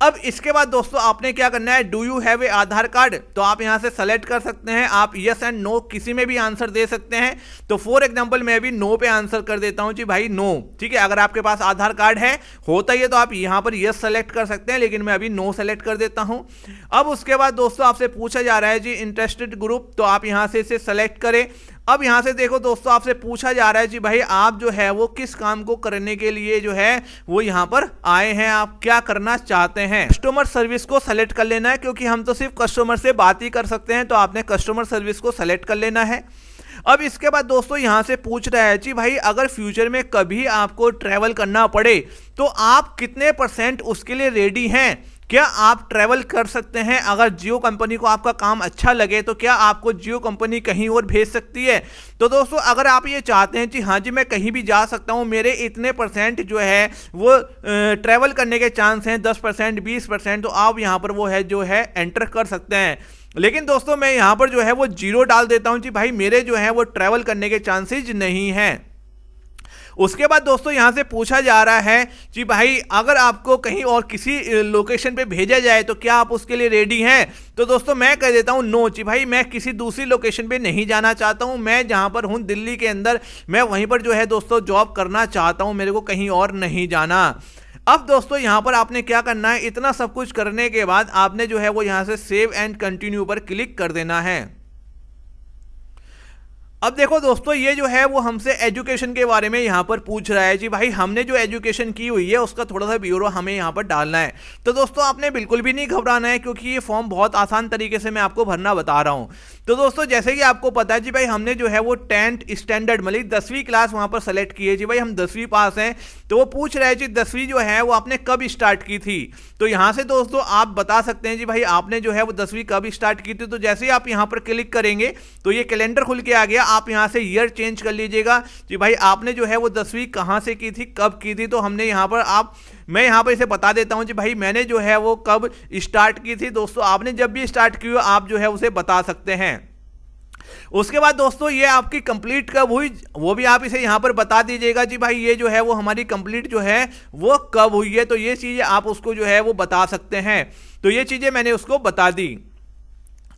अब इसके बाद दोस्तों आपने क्या करना है, do you have A Aadhaar card, तो आप यहाँ से सेलेक्ट कर सकते हैं। आप यस एंड नो किसी में भी आंसर दे सकते हैं। तो फॉर एग्जांपल मैं भी नो पे आंसर कर देता हूँ जी भाई नो, ठीक है। अगर आपके पास आधार कार्ड है होता ही है तो आप यहाँ पर यस सेलेक्ट कर सकते हैं, लेकिन मैं अभी नो सेलेक्ट कर देता हूँ। अब उसके बाद दोस्तों आपसे पूछा जा रहा है जी इंटरेस्टेड ग्रुप, तो आप यहाँ से इसे सेलेक्ट करें। अब यहाँ से देखो दोस्तों आपसे पूछा जा रहा है जी भाई आप जो है वो किस काम को करने के लिए जो है वो यहाँ पर आए हैं, आप क्या करना चाहते हैं। कस्टमर सर्विस को सेलेक्ट कर लेना है क्योंकि हम तो सिर्फ कस्टमर से बात ही कर सकते हैं, तो आपने कस्टमर सर्विस को सेलेक्ट कर लेना है। अब इसके बाद दोस्तों यहाँ से पूछ रहा है जी भाई अगर फ्यूचर में कभी आपको ट्रैवल करना पड़े तो आप कितने % उसके लिए रेडी हैं, क्या आप ट्रैवल कर सकते हैं। अगर जियो कंपनी को आपका काम अच्छा लगे तो क्या आपको जियो कंपनी कहीं और भेज सकती है। तो दोस्तों अगर आप ये चाहते हैं कि हाँ जी मैं कहीं भी जा सकता हूँ, मेरे इतने % जो है वो ट्रैवल करने के चांस हैं 10% 20%, तो आप यहाँ पर वो है जो है एंटर कर सकते हैं। लेकिन दोस्तों मैं यहाँ पर जो है वो 0 डाल देता हूँ कि भाई मेरे जो है वो ट्रैवल करने के चांसेज नहीं हैं। उसके बाद दोस्तों यहाँ से पूछा जा रहा है कि भाई अगर आपको कहीं और किसी लोकेशन पे भेजा जाए तो क्या आप उसके लिए रेडी हैं। तो दोस्तों मैं कह देता हूँ नो जी भाई, मैं किसी दूसरी लोकेशन पे नहीं जाना चाहता हूँ, मैं जहाँ पर हूँ दिल्ली के अंदर मैं वहीं पर जो है दोस्तों जॉब करना चाहता हूँ, मेरे को कहीं और नहीं जाना। अब दोस्तों यहाँ पर आपने क्या करना है, इतना सब कुछ करने के बाद आपने जो है वो यहाँ से सेव एंड कंटिन्यू पर क्लिक कर देना है। अब देखो दोस्तों, ये जो है वो हमसे एजुकेशन के बारे में यहाँ पर पूछ रहा है जी भाई, हमने जो एजुकेशन की हुई है उसका थोड़ा सा ब्यूरो हमें यहाँ पर डालना है। तो दोस्तों आपने बिल्कुल भी नहीं घबराना है, क्योंकि ये फॉर्म बहुत आसान तरीके से मैं आपको भरना बता रहा हूँ। तो दोस्तों जैसे कि आपको पता है जी भाई, हमने जो है वो 10th स्टैंडर्ड मतलब 10वीं क्लास वहाँ पर सेलेक्ट की है जी भाई, हम 10वीं पास हैं। तो वो पूछ रहे हैं जी 10वीं जो है वो आपने कब स्टार्ट की थी। तो यहाँ से दोस्तों आप बता सकते हैं जी भाई आपने जो है वो 10वीं कब स्टार्ट की थी। तो जैसे ही आप यहाँ पर क्लिक करेंगे तो ये कैलेंडर खुल के आ गया, आप यहाँ से ईयर चेंज कर लीजिएगा कि भाई आपने जो है वो 10वीं कहाँ से की थी, कब की थी। तो हमने यहाँ पर मैं यहाँ पर इसे बता देता हूँ जी भाई, मैंने जो है वो कब स्टार्ट की थी। दोस्तों आपने जब भी स्टार्ट की हो आप जो है उसे बता सकते हैं। उसके बाद दोस्तों ये आपकी कंप्लीट कब हुई वो भी आप इसे यहाँ पर बता दीजिएगा जी भाई, ये जो है वो हमारी कंप्लीट जो है वो कब हुई है। तो ये चीज़ें आप उसको जो है वो बता सकते हैं। तो ये चीज़ें मैंने उसको बता दी।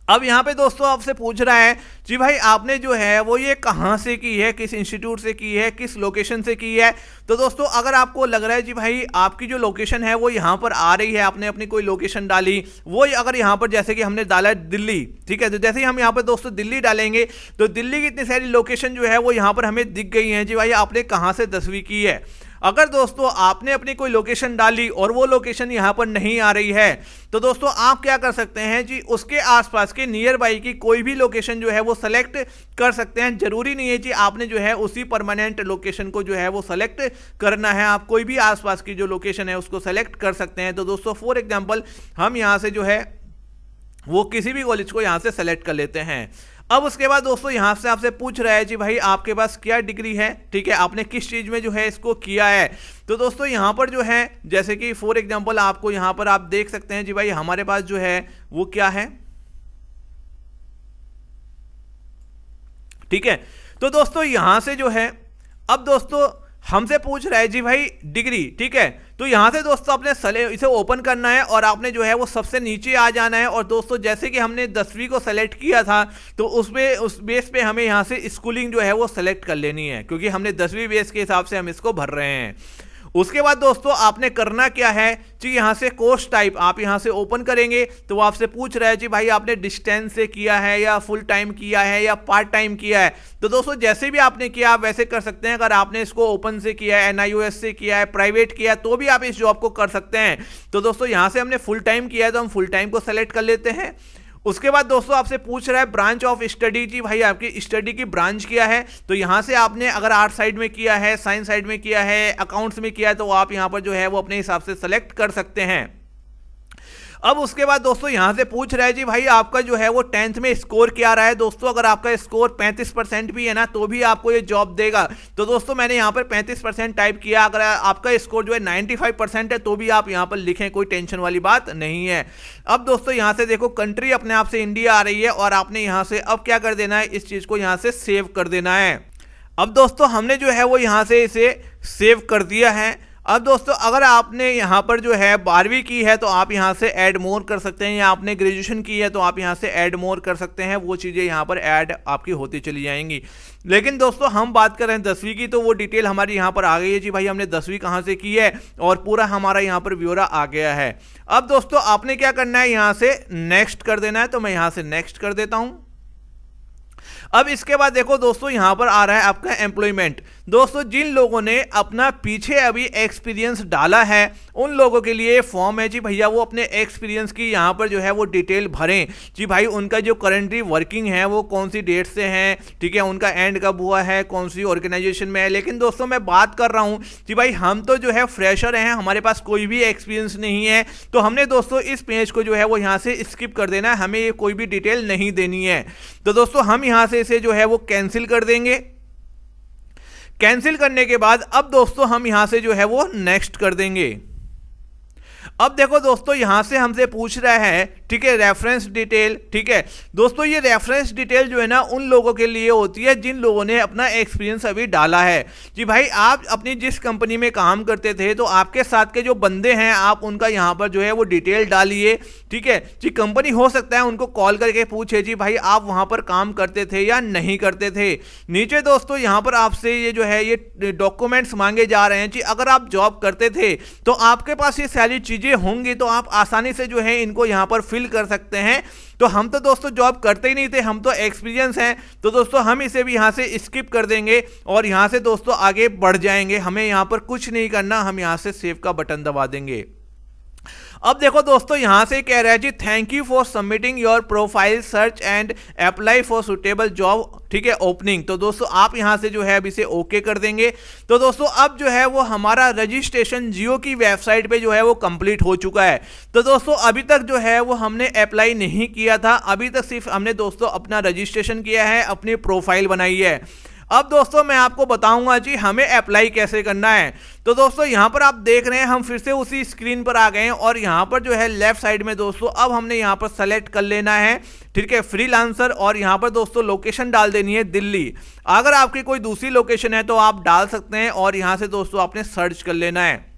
अब यहाँ पे दोस्तों आपसे पूछ रहा है जी भाई आपने जो है वो ये कहाँ से की है, किस इंस्टीट्यूट से की है, किस लोकेशन से की है। तो दोस्तों अगर आपको लग रहा है जी भाई आपकी जो लोकेशन है वो यहाँ पर आ रही है, आपने अपनी कोई लोकेशन डाली, वो अगर यहाँ पर जैसे कि हमने डाला दिल्ली, ठीक है, तो जैसे ही हम यहाँ पर दोस्तों दिल्ली डालेंगे तो दिल्ली की इतनी सारी लोकेशन जो है वो यहाँ पर हमें दिख गई हैं जी भाई आपने कहाँ से 10वीं की है। अगर दोस्तों आपने अपनी कोई लोकेशन डाली और वो लोकेशन यहाँ पर नहीं आ रही है तो दोस्तों आप क्या कर सकते हैं जी, उसके आसपास के नियर बाई की कोई भी लोकेशन जो है वो सेलेक्ट कर सकते हैं। जरूरी नहीं है जी आपने जो है उसी परमानेंट लोकेशन को जो है वो सेलेक्ट करना है, आप कोई भी आसपास की जो लोकेशन है उसको सेलेक्ट कर सकते हैं। तो दोस्तों फॉर एग्जाम्पल हम यहाँ से जो है वो किसी भी कॉलेज को यहाँ से सेलेक्ट कर लेते हैं। अब उसके बाद दोस्तों यहाँ से आपसे पूछ रहा है जी भाई आपके पास क्या डिग्री है, ठीक है, आपने किस चीज़ में जो है इसको किया है। तो दोस्तों यहाँ पर जो है जैसे कि फॉर एग्जांपल आपको यहाँ पर आप देख सकते हैं जी भाई हमारे पास जो है वो क्या है, ठीक है। तो दोस्तों यहाँ से जो है अब दोस्तों हमसे पूछ रहा है जी भाई डिग्री, ठीक है। तो यहाँ से दोस्तों आपने इसे ओपन करना है और आपने जो है वो सबसे नीचे आ जाना है। और दोस्तों जैसे कि हमने 10वीं को सेलेक्ट किया था तो उस बेस पे हमें यहाँ से स्कूलिंग जो है वो सेलेक्ट कर लेनी है, क्योंकि हमने 10वीं बेस के हिसाब से हम इसको भर रहे हैं। उसके बाद दोस्तों आपने करना क्या है जी, यहाँ से कोर्स टाइप आप यहाँ से ओपन करेंगे तो वो आपसे पूछ रहा है जी भाई आपने डिस्टेंस से किया है या फुल टाइम किया है या पार्ट टाइम किया है। तो दोस्तों जैसे भी आपने किया आप वैसे कर सकते हैं। अगर आपने इसको ओपन से किया है, NIOS से किया है, प्राइवेट किया है, तो भी आप इस जॉब को कर सकते हैं। तो दोस्तों यहाँ से हमने फुल टाइम किया है तो हम फुल टाइम को सेलेक्ट कर लेते हैं। उसके बाद दोस्तों आपसे पूछ रहा है ब्रांच ऑफ स्टडी जी भाई आपकी स्टडी की ब्रांच क्या है। तो यहाँ से आपने अगर आर्ट साइड में किया है, साइंस साइड में किया है, अकाउंट्स में किया है, तो आप यहाँ पर जो है वो अपने हिसाब से सेलेक्ट कर सकते हैं। अब उसके बाद दोस्तों यहाँ से पूछ रहा है जी भाई आपका जो है वो 10th में स्कोर क्या रहा है। दोस्तों अगर आपका स्कोर 35% भी है ना तो भी आपको ये जॉब देगा। तो दोस्तों मैंने यहाँ पर 35% टाइप किया, अगर आपका स्कोर जो है 95% है तो भी आप यहाँ पर लिखें, कोई टेंशन वाली बात नहीं है। अब दोस्तों यहाँ से देखो कंट्री अपने आप से इंडिया आ रही है और आपने यहाँ से अब क्या कर देना है, इस चीज़ को यहाँ से सेव कर देना है। अब दोस्तों हमने जो है वो यहाँ से इसे सेव कर दिया है। अब दोस्तों अगर आपने यहाँ पर जो है 12वीं की है तो आप यहाँ से ऐड मोर कर सकते हैं, या आपने ग्रेजुएशन की है तो आप यहाँ से ऐड मोर कर सकते हैं। वो चीज़ें यहाँ पर ऐड आपकी होती चली जाएंगी। लेकिन दोस्तों हम बात कर रहे हैं 10वीं की, तो वो डिटेल हमारी यहाँ पर आ गई है जी भाई हमने 10वीं कहाँ से की है और पूरा हमारा यहाँ पर ब्यौरा आ गया है। अब दोस्तों आपने क्या करना है, यहाँ से नेक्स्ट कर देना है। तो मैं यहाँ से नेक्स्ट कर देता हूँ। अब इसके बाद देखो दोस्तों यहाँ पर आ रहा है आपका एम्प्लॉयमेंट। दोस्तों जिन लोगों ने अपना पीछे अभी एक्सपीरियंस डाला है उन लोगों के लिए फॉर्म है जी भैया, वो अपने एक्सपीरियंस की यहाँ पर जो है वो डिटेल भरें जी भाई। उनका जो करंटली वर्किंग है वो कौन सी डेट से है, ठीक है, उनका एंड कब हुआ है, कौन सी ऑर्गेनाइजेशन में है। लेकिन दोस्तों मैं बात कर रहा हूँ जी भाई हम तो जो है फ्रेशर हैं, हमारे पास कोई भी एक्सपीरियंस नहीं है, तो हमने दोस्तों इस पेज को जो है वो यहाँ से स्किप कर देना है, हमें ये कोई भी डिटेल नहीं देनी है। तो दोस्तों हम यहाँ से इसे जो है वो कैंसिल कर देंगे। कैंसिल करने के बाद अब दोस्तों हम यहां से जो है वो नेक्स्ट कर देंगे। अब देखो दोस्तों यहां से हमसे पूछ रहा है, ठीक है, रेफरेंस डिटेल, ठीक है। दोस्तों ये रेफरेंस डिटेल जो है ना उन लोगों के लिए होती है जिन लोगों ने अपना एक्सपीरियंस अभी डाला है जी भाई। आप अपनी जिस कंपनी में काम करते थे तो आपके साथ के जो बंदे हैं आप उनका यहाँ पर जो है वो डिटेल डालिए, ठीक है जी। कंपनी हो सकता है उनको कॉल करके पूछे जी भाई आप वहाँ पर काम करते थे या नहीं करते थे। नीचे दोस्तों यहाँ पर आपसे ये जो है ये डॉक्यूमेंट्स मांगे जा रहे हैं जी। अगर आप जॉब करते थे तो आपके पास ये सारी चीज़ें होंगी तो आप आसानी से जो है इनको यहाँ पर फिल फिल कर सकते हैं। तो हम तो दोस्तों जॉब करते ही नहीं थे, हम तो एक्सपीरियंस हैं, तो दोस्तों हम इसे भी यहाँ से स्किप कर देंगे और यहाँ से दोस्तों आगे बढ़ जाएंगे। हमें यहाँ पर कुछ नहीं करना, हम यहाँ से सेव का बटन दबा देंगे। अब देखो दोस्तों यहाँ से कह रहा है जी thank you for submitting your profile search and apply for suitable job, ठीक है, ओपनिंग। तो दोस्तों आप यहाँ से जो है अब इसे ओके कर देंगे। तो दोस्तों अब जो है वो हमारा रजिस्ट्रेशन जियो की वेबसाइट पे जो है वो कंप्लीट हो चुका है। तो दोस्तों अभी तक जो है वो हमने अप्लाई नहीं किया था, अभी तक सिर्फ हमने दोस्तों अपना रजिस्ट्रेशन किया है, अपनी प्रोफाइल बनाई है। अब दोस्तों मैं आपको बताऊंगा जी हमें अप्लाई कैसे करना है। तो दोस्तों यहाँ पर आप देख रहे हैं हम फिर से उसी स्क्रीन पर आ गए हैं और यहाँ पर जो है लेफ्ट साइड में दोस्तों अब हमने यहाँ पर सेलेक्ट कर लेना है, ठीक है, फ्रीलांसर, और यहाँ पर दोस्तों लोकेशन डाल देनी है दिल्ली। अगर आपकी कोई दूसरी लोकेशन है तो आप डाल सकते हैं और यहाँ से दोस्तों आपने सर्च कर लेना है।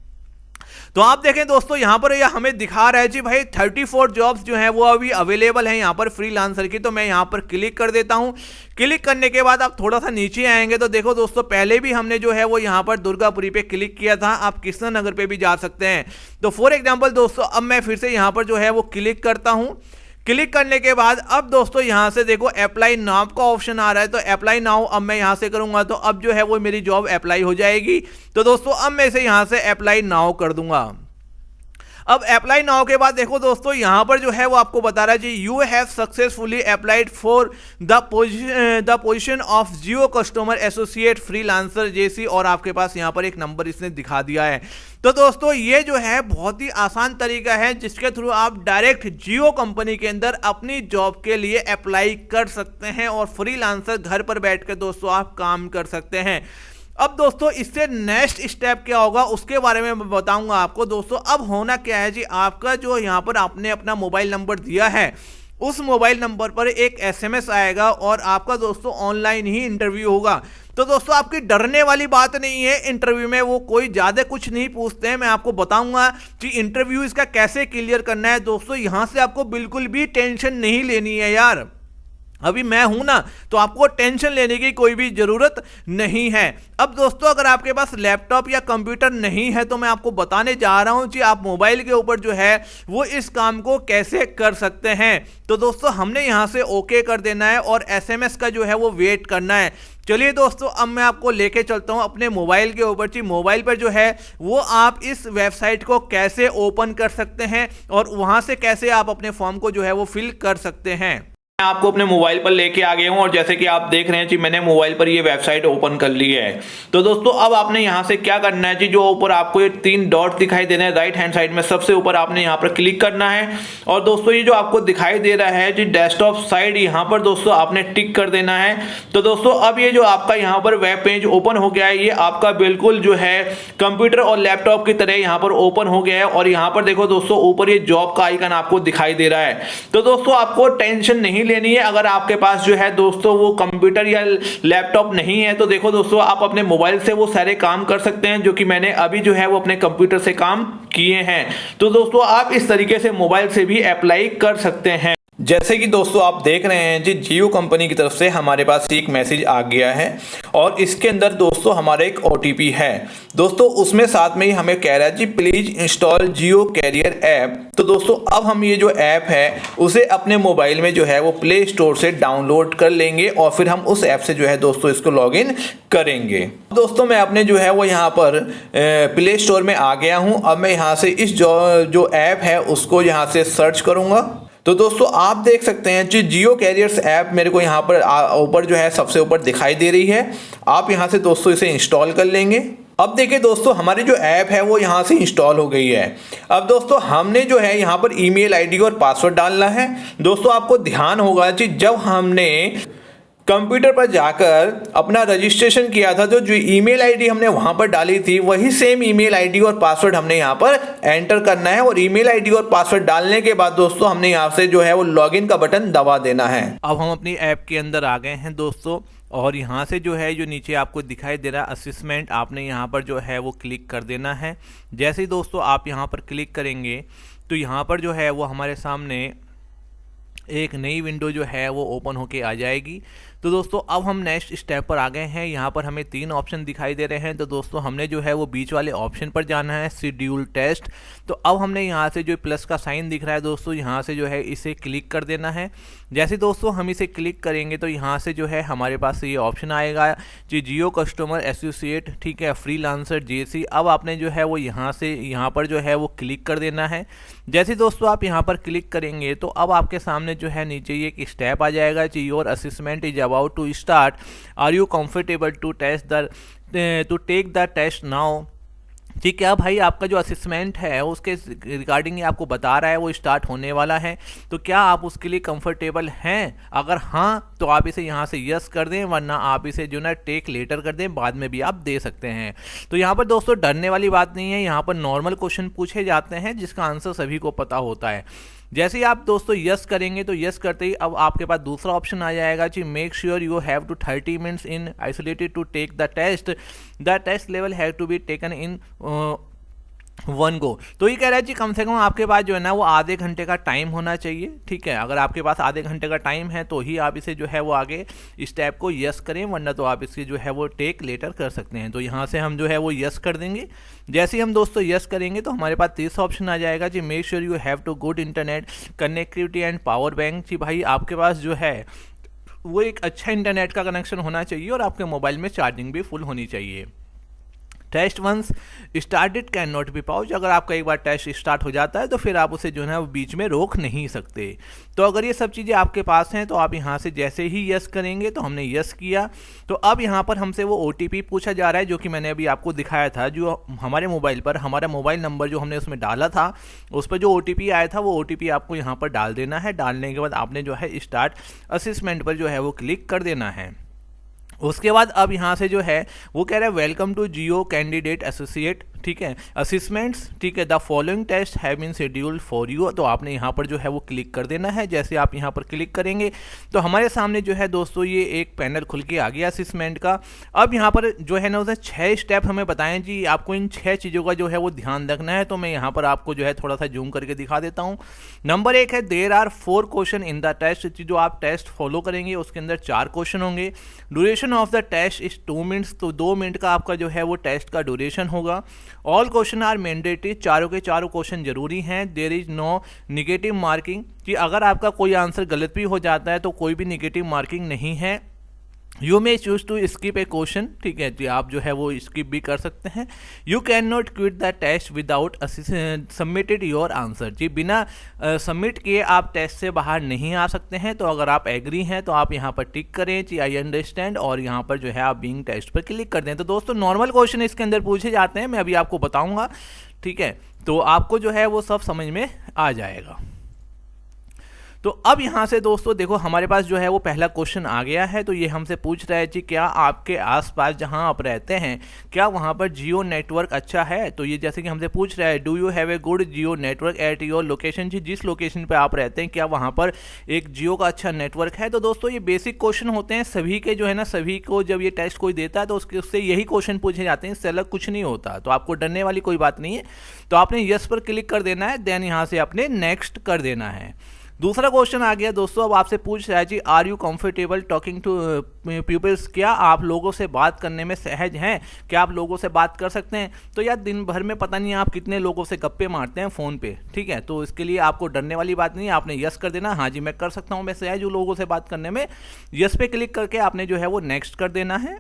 तो आप देखें दोस्तों यहाँ पर यह हमें दिखा रहा है जी भाई 34 जॉब्स जो हैं वो अभी अवेलेबल हैं यहाँ पर फ्रीलांसर की। तो मैं यहाँ पर क्लिक कर देता हूँ। क्लिक करने के बाद आप थोड़ा सा नीचे आएंगे तो देखो दोस्तों पहले भी हमने जो है वो यहाँ पर दुर्गापुरी पे क्लिक किया था, आप कृष्णा नगर पे भी जा सकते हैं। तो फॉर एग्जाम्पल दोस्तों अब मैं फिर से यहाँ पर जो है वो क्लिक करता हूँ। क्लिक करने के बाद अब दोस्तों यहाँ से देखो अप्लाई नाउ का ऑप्शन आ रहा है, तो अप्लाई नाउ अब मैं यहाँ से करूँगा तो अब जो है वो मेरी जॉब अप्लाई हो जाएगी। तो दोस्तों अब मैं इसे यहाँ से अप्लाई नाउ कर दूंगा। अब अप्लाई नाउ के बाद देखो दोस्तों यहाँ पर जो है वो आपको बता रहा है जी you have successfully applied for the position of Jio customer associate freelancer JC, और आपके पास यहाँ पर एक नंबर इसने दिखा दिया है। तो दोस्तों ये जो है बहुत ही आसान तरीका है जिसके थ्रू आप डायरेक्ट जियो कंपनी के अंदर अपनी जॉब के लिए अप्लाई कर सकते हैं और फ्रीलांसर घर पर बैठकर दोस्तों आप काम कर सकते हैं। अब दोस्तों इससे नेक्स्ट स्टेप क्या होगा उसके बारे में मैं बताऊंगा आपको। दोस्तों अब होना क्या है जी, आपका जो यहाँ पर आपने अपना मोबाइल नंबर दिया है उस मोबाइल नंबर पर एक एसएमएस आएगा और आपका दोस्तों ऑनलाइन ही इंटरव्यू होगा। तो दोस्तों आपकी डरने वाली बात नहीं है, इंटरव्यू में वो कोई ज़्यादा कुछ नहीं पूछते हैं। मैं आपको बताऊंगा कि इंटरव्यू इसका कैसे क्लियर करना है। दोस्तों यहाँ से आपको बिल्कुल भी टेंशन नहीं लेनी है यार, अभी मैं हूं ना, तो आपको टेंशन लेने की कोई भी ज़रूरत नहीं है। अब दोस्तों अगर आपके पास लैपटॉप या कंप्यूटर नहीं है तो मैं आपको बताने जा रहा हूं कि आप मोबाइल के ऊपर जो है वो इस काम को कैसे कर सकते हैं। तो दोस्तों हमने यहां से ओके कर देना है और एसएमएस का जो है वो वेट करना है। चलिए दोस्तों अब मैं आपको लेके चलता हूं अपने मोबाइल के ऊपर कि मोबाइल पर जो है वो आप इस वेबसाइट को कैसे ओपन कर सकते हैं और वहां से कैसे आप अपने फॉर्म को जो है वो फिल कर सकते हैं। मैं आपको अपने मोबाइल पर लेके आ गया हूं और जैसे कि आप देख रहे हैं कि मैंने मोबाइल पर ये वेबसाइट ओपन कर ली है। तो दोस्तों अब आपने यहां से क्या करना है जी, जो ऊपर आपको ये 3 डॉट दिखाई दे रहे हैं राइट हैंड साइड में, सबसे ऊपर आपने यहां पर क्लिक करना है और दोस्तों ये जो आपको दिखाई दे रहा है जी डेस्कटॉप साइड, यहां पर दोस्तों आपने टिक कर देना है। तो दोस्तों अब ये जो आपका यहां पर वेब पेज ओपन हो गया है, ये आपका बिल्कुल जो है कंप्यूटर और लैपटॉप की तरह यहां पर ओपन हो गया है और यहां पर देखो दोस्तों ऊपर ये जॉब का आइकन आपको दिखाई दे रहा है। तो दोस्तों आपको टेंशन नहीं लेनी है। अगर आपके पास जो है दोस्तों वो कंप्यूटर या लैपटॉप नहीं है तो देखो दोस्तों आप अपने मोबाइल से वो सारे काम कर सकते हैं जो कि मैंने अभी जो है वो अपने कंप्यूटर से काम किए हैं। तो दोस्तों आप इस तरीके से मोबाइल से भी अप्लाई कर सकते हैं। जैसे कि दोस्तों आप देख रहे हैं जी जियो कंपनी की तरफ से हमारे पास एक मैसेज आ गया है और इसके अंदर दोस्तों हमारा एक OTP है दोस्तों, उसमें साथ में ही हमें कह रहा है जी please install Jio career app. तो दोस्तों अब हम ये जो ऐप है उसे अपने मोबाइल में जो है वो प्ले स्टोर से डाउनलोड कर लेंगे और फिर हम उस ऐप से जो है दोस्तों इसको लॉगिन करेंगे। दोस्तों मैं अपने जो है वो यहाँ पर प्ले स्टोर में आ गया हूँ। अब मैं यहाँ से इस जो ऐप है उसको यहाँ से सर्च करूँगा। तो दोस्तों आप देख सकते हैं कि जियो कैरियर्स ऐप मेरे को यहाँ पर ऊपर जो है सबसे ऊपर दिखाई दे रही है। आप यहाँ से दोस्तों इसे इंस्टॉल कर लेंगे। अब देखिए दोस्तों हमारी जो ऐप है वो यहाँ से इंस्टॉल हो गई है। अब दोस्तों हमने जो है यहाँ पर ईमेल आईडी और पासवर्ड डालना है। दोस्तों आपको ध्यान होगा कि जब हमने कंप्यूटर पर जाकर अपना रजिस्ट्रेशन किया था तो जो ईमेल आईडी हमने वहां पर डाली थी वही सेम ईमेल आईडी और पासवर्ड हमने यहां पर एंटर करना है और ईमेल आईडी और पासवर्ड डालने के बाद दोस्तों हमने यहां से जो है वो लॉगिन का बटन दबा देना है। अब हम अपनी ऐप के अंदर आ गए हैं दोस्तों और यहाँ से जो है जो नीचे आपको दिखाई दे रहा है असिस्मेंट, आपने यहाँ पर जो है वो क्लिक कर देना है। जैसे ही दोस्तों आप यहाँ पर क्लिक करेंगे तो यहाँ पर जो है वो हमारे सामने एक नई विंडो जो है वो ओपन होके आ जाएगी। तो दोस्तों अब हम नेक्स्ट स्टेप पर आ गए हैं। यहाँ पर हमें 3 ऑप्शन दिखाई दे रहे हैं। तो दोस्तों हमने जो है वो बीच वाले ऑप्शन पर जाना है, शेड्यूल टेस्ट। तो अब हमने यहाँ से जो प्लस का साइन दिख रहा है दोस्तों, यहाँ से जो है इसे क्लिक कर देना है। जैसे दोस्तों हम इसे क्लिक करेंगे तो यहाँ से जो है हमारे पास ये ऑप्शन आएगा कि जियो कस्टमर एसोसिएट, ठीक है, फ्रीलांसर जेसी। अब आपने जो है वो यहाँ से यहाँ पर जो है वो क्लिक कर देना है। जैसे दोस्तों आप यहाँ पर क्लिक करेंगे तो अब आपके सामने जो है नीचे ये एक स्टेप आ जाएगा कि your assessment is about to start, are you comfortable to take the test now. ठीक है भाई, आपका जो असेसमेंट है उसके रिगार्डिंग आपको बता रहा है वो स्टार्ट होने वाला है, तो क्या आप उसके लिए कंफर्टेबल हैं? अगर हाँ तो आप इसे यहाँ से यस कर दें, वरना आप इसे जो ना टेक लेटर कर दें, बाद में भी आप दे सकते हैं। तो यहाँ पर दोस्तों डरने वाली बात नहीं है, यहाँ पर नॉर्मल क्वेश्चन पूछे जाते हैं जिसका आंसर सभी को पता होता है। जैसे ही आप दोस्तों यस करेंगे तो यस करते ही अब आपके पास दूसरा ऑप्शन आ जाएगा कि make sure you have to 30 minutes in isolated to take the test level have to be taken in 1 go. तो ये कह रहा है कि कम से कम आपके पास जो है ना वो आधे घंटे का टाइम होना चाहिए। ठीक है, अगर आपके पास आधे घंटे का टाइम है तो ही आप इसे जो है वो आगे स्टेप को यस करें, वरना तो आप इसकी जो है वो टेक लेटर कर सकते हैं। तो यहाँ से हम जो है वो यस कर देंगे। जैसे ही हम दोस्तों यस करेंगे तो हमारे पास तीसरा ऑप्शन आ जाएगा कि make sure you have to good internet connectivity and power bank. कि भाई आपके पास जो है वो एक अच्छा इंटरनेट का कनेक्शन होना चाहिए और आपके मोबाइल में चार्जिंग भी फुल होनी चाहिए। Test once started can not be pause. अगर आपका एक बार टेस्ट स्टार्ट हो जाता है तो फिर आप उसे जो है वो बीच में रोक नहीं सकते। तो अगर ये सब चीज़ें आपके पास हैं तो आप यहाँ से जैसे ही यस करेंगे, तो हमने यस किया, तो अब यहाँ पर हमसे वो OTP पूछा जा रहा है जो कि मैंने अभी आपको दिखाया था। जो हमारे मोबाइल पर हमारा मोबाइल नंबर जो हमने उसमें डाला था, उस पर जो OTP आया था वो OTP आपको यहाँ पर डाल देना है। डालने के बाद आपने जो है स्टार्ट असेसमेंट पर जो है वो क्लिक कर देना है। उसके बाद अब यहाँ से जो है वो कह रहा है welcome to Jio candidate associate, ठीक है, असेसमेंट्स, ठीक है, the following test have been scheduled for you. तो आपने यहाँ पर जो है वो क्लिक कर देना है। जैसे आप यहाँ पर क्लिक करेंगे तो हमारे सामने जो है दोस्तों ये एक पैनल खुल के आ गया असेसमेंट का। अब यहाँ पर जो है ना उसने 6 स्टेप हमें बताएं जी, आपको इन 6 चीज़ों का जो है वो ध्यान रखना है। तो मैं यहाँ पर आपको जो है थोड़ा सा जूम करके दिखा देता हूँ। नंबर 1 है there are 4 question in the test. जो आप टेस्ट फॉलो करेंगे उसके अंदर 4 क्वेश्चन होंगे। Duration of the test is 2 minutes. तो 2 मिनट का आपका जो है वो टेस्ट का ड्यूरेशन होगा। All question are mandatory. चारों के चारों क्वेश्चन जरूरी हैं। There is no negative marking, कि अगर आपका कोई आंसर गलत भी हो जाता है तो कोई भी निगेटिव मार्किंग नहीं है। You may choose to skip a question, ठीक है जी, आप जो है वो स्किप भी कर सकते हैं। You can not quit the test without submitted your answer. जी बिना सबमिट किए आप टेस्ट से बाहर नहीं आ सकते हैं। तो अगर आप एग्री हैं तो आप यहाँ पर टिक करें कि आई अंडरस्टैंड, और यहाँ पर जो है आप बीइंग टेस्ट पर क्लिक कर दें। तो दोस्तों नॉर्मल क्वेश्चन इसके अंदर पूछे जाते हैं, मैं अभी आपको बताऊँगा, ठीक है, तो आपको जो है वो सब समझ में आ जाएगा। तो अब यहाँ से दोस्तों देखो हमारे पास जो है वो पहला क्वेश्चन आ गया है। तो ये हमसे पूछ रहा है कि क्या आपके आसपास जहाँ आप रहते हैं क्या वहाँ पर जियो नेटवर्क अच्छा है। तो ये जैसे कि हमसे पूछ रहा है do you have a good Jio network at your location. जी जिस लोकेशन पे आप रहते हैं क्या वहाँ पर एक जियो का अच्छा नेटवर्क है। तो दोस्तों ये बेसिक क्वेश्चन होते हैं सभी के, जो है ना, सभी को जब ये टेस्ट कोई देता है तो उससे यही क्वेश्चन पूछे जाते हैं, इससे अलग कुछ नहीं होता। तो आपको डरने वाली कोई बात नहीं है। तो आपने यस पर क्लिक कर देना है, देन यहाँ से आपने नेक्स्ट कर देना है। दूसरा क्वेश्चन आ गया दोस्तों, अब आपसे पूछ रहा है जी are you comfortable talking to peoples. क्या आप लोगों से बात करने में सहज हैं, क्या आप लोगों से बात कर सकते हैं। तो यार दिन भर में पता नहीं आप कितने लोगों से गप्पे मारते हैं फ़ोन पे, ठीक है, तो इसके लिए आपको डरने वाली बात नहीं है। आपने यस कर देना, हाँ जी मैं कर सकता हूँ, मैं सहज हूँ लोगों से बात करने में। यस पे क्लिक करके आपने जो है वो नेक्स्ट कर देना है।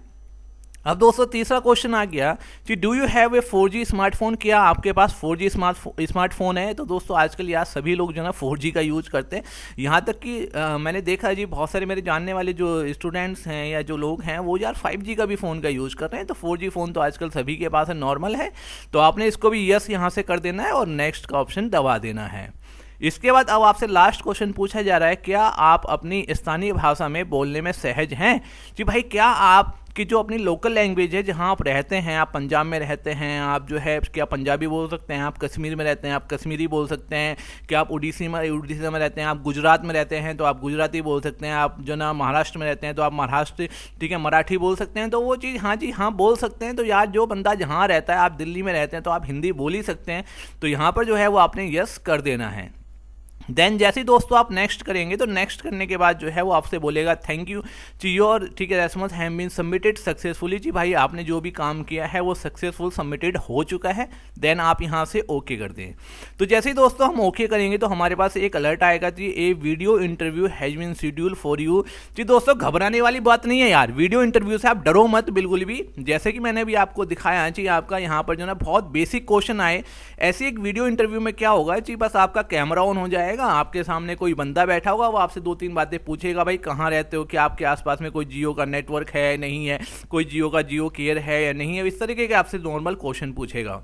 अब दोस्तों तीसरा क्वेश्चन आ गया कि do you have A 4G smartphone. क्या आपके पास 4G स्मार्टफोन है। तो दोस्तों आजकल यार सभी लोग जो है ना 4G का यूज करते हैं। यहाँ तक कि मैंने देखा जी बहुत सारे मेरे जानने वाले जो स्टूडेंट्स हैं या जो लोग हैं वो यार 5G का भी फ़ोन का यूज़ कर रहे हैं। तो 4G फ़ोन तो आजकल सभी के पास है, नॉर्मल है। तो आपने इसको भी यस यहाँ से कर देना है और नेक्स्ट का ऑप्शन दबा देना है। इसके बाद अब आपसे लास्ट क्वेश्चन पूछा जा रहा है क्या आप अपनी स्थानीय भाषा में बोलने में सहज हैं। जी भाई क्या आप कि जो अपनी लोकल लैंग्वेज है जहाँ आप रहते हैं, आप पंजाब में रहते हैं, आप जो है क्या पंजाबी बोल सकते हैं, आप कश्मीर में रहते हैं आप कश्मीरी बोल सकते हैं, क्या आप उड़ीसा में रहते हैं, आप गुजरात में रहते हैं तो आप गुजराती बोल सकते हैं, आप जो ना महाराष्ट्र में रहते हैं तो आप महाराष्ट्र, ठीक है, मराठी बोल सकते हैं। तो वो चीज़ हाँ जी हाँ बोल सकते हैं। तो यार जो बंदा जहाँ रहता है, आप दिल्ली में रहते हैं तो आप हिंदी बोल ही सकते हैं। तो यहाँ पर जो है वो आपने यस कर देना है। देन जैसे ही दोस्तों आप नेक्स्ट करेंगे तो नेक्स्ट करने के बाद जो है वो आपसे बोलेगा थैंक यू टू योर, ठीक है, response have been submitted successfully. जी भाई आपने जो भी काम किया है वो सक्सेसफुल सबमिटेड हो चुका है। देन आप यहाँ से ओके कर दें। तो जैसे ही दोस्तों हम ओके करेंगे तो हमारे पास एक अलर्ट आएगा जी a video interview has been schedule for you. जी दोस्तों घबराने वाली बात नहीं है यार, वीडियो इंटरव्यू से आप डरो मत बिल्कुल भी। जैसे कि मैंने भी आपको दिखाया जी, आपका यहाँ पर जो ना बहुत बेसिक क्वेश्चन आए, ऐसी एक वीडियो इंटरव्यू में क्या होगा जी, बस आपका कैमरा ऑन हो जाएगा, आपके सामने कोई बंदा बैठा होगा, वो आपसे 2-3 बातें पूछेगा, भाई कहाँ रहते हो, क्या आपके आसपास में कोई जियो का नेटवर्क है नहीं है, कोई जियो का जियो केयर है या नहीं है, इस तरीके के आपसे नॉर्मल क्वेश्चन पूछेगा।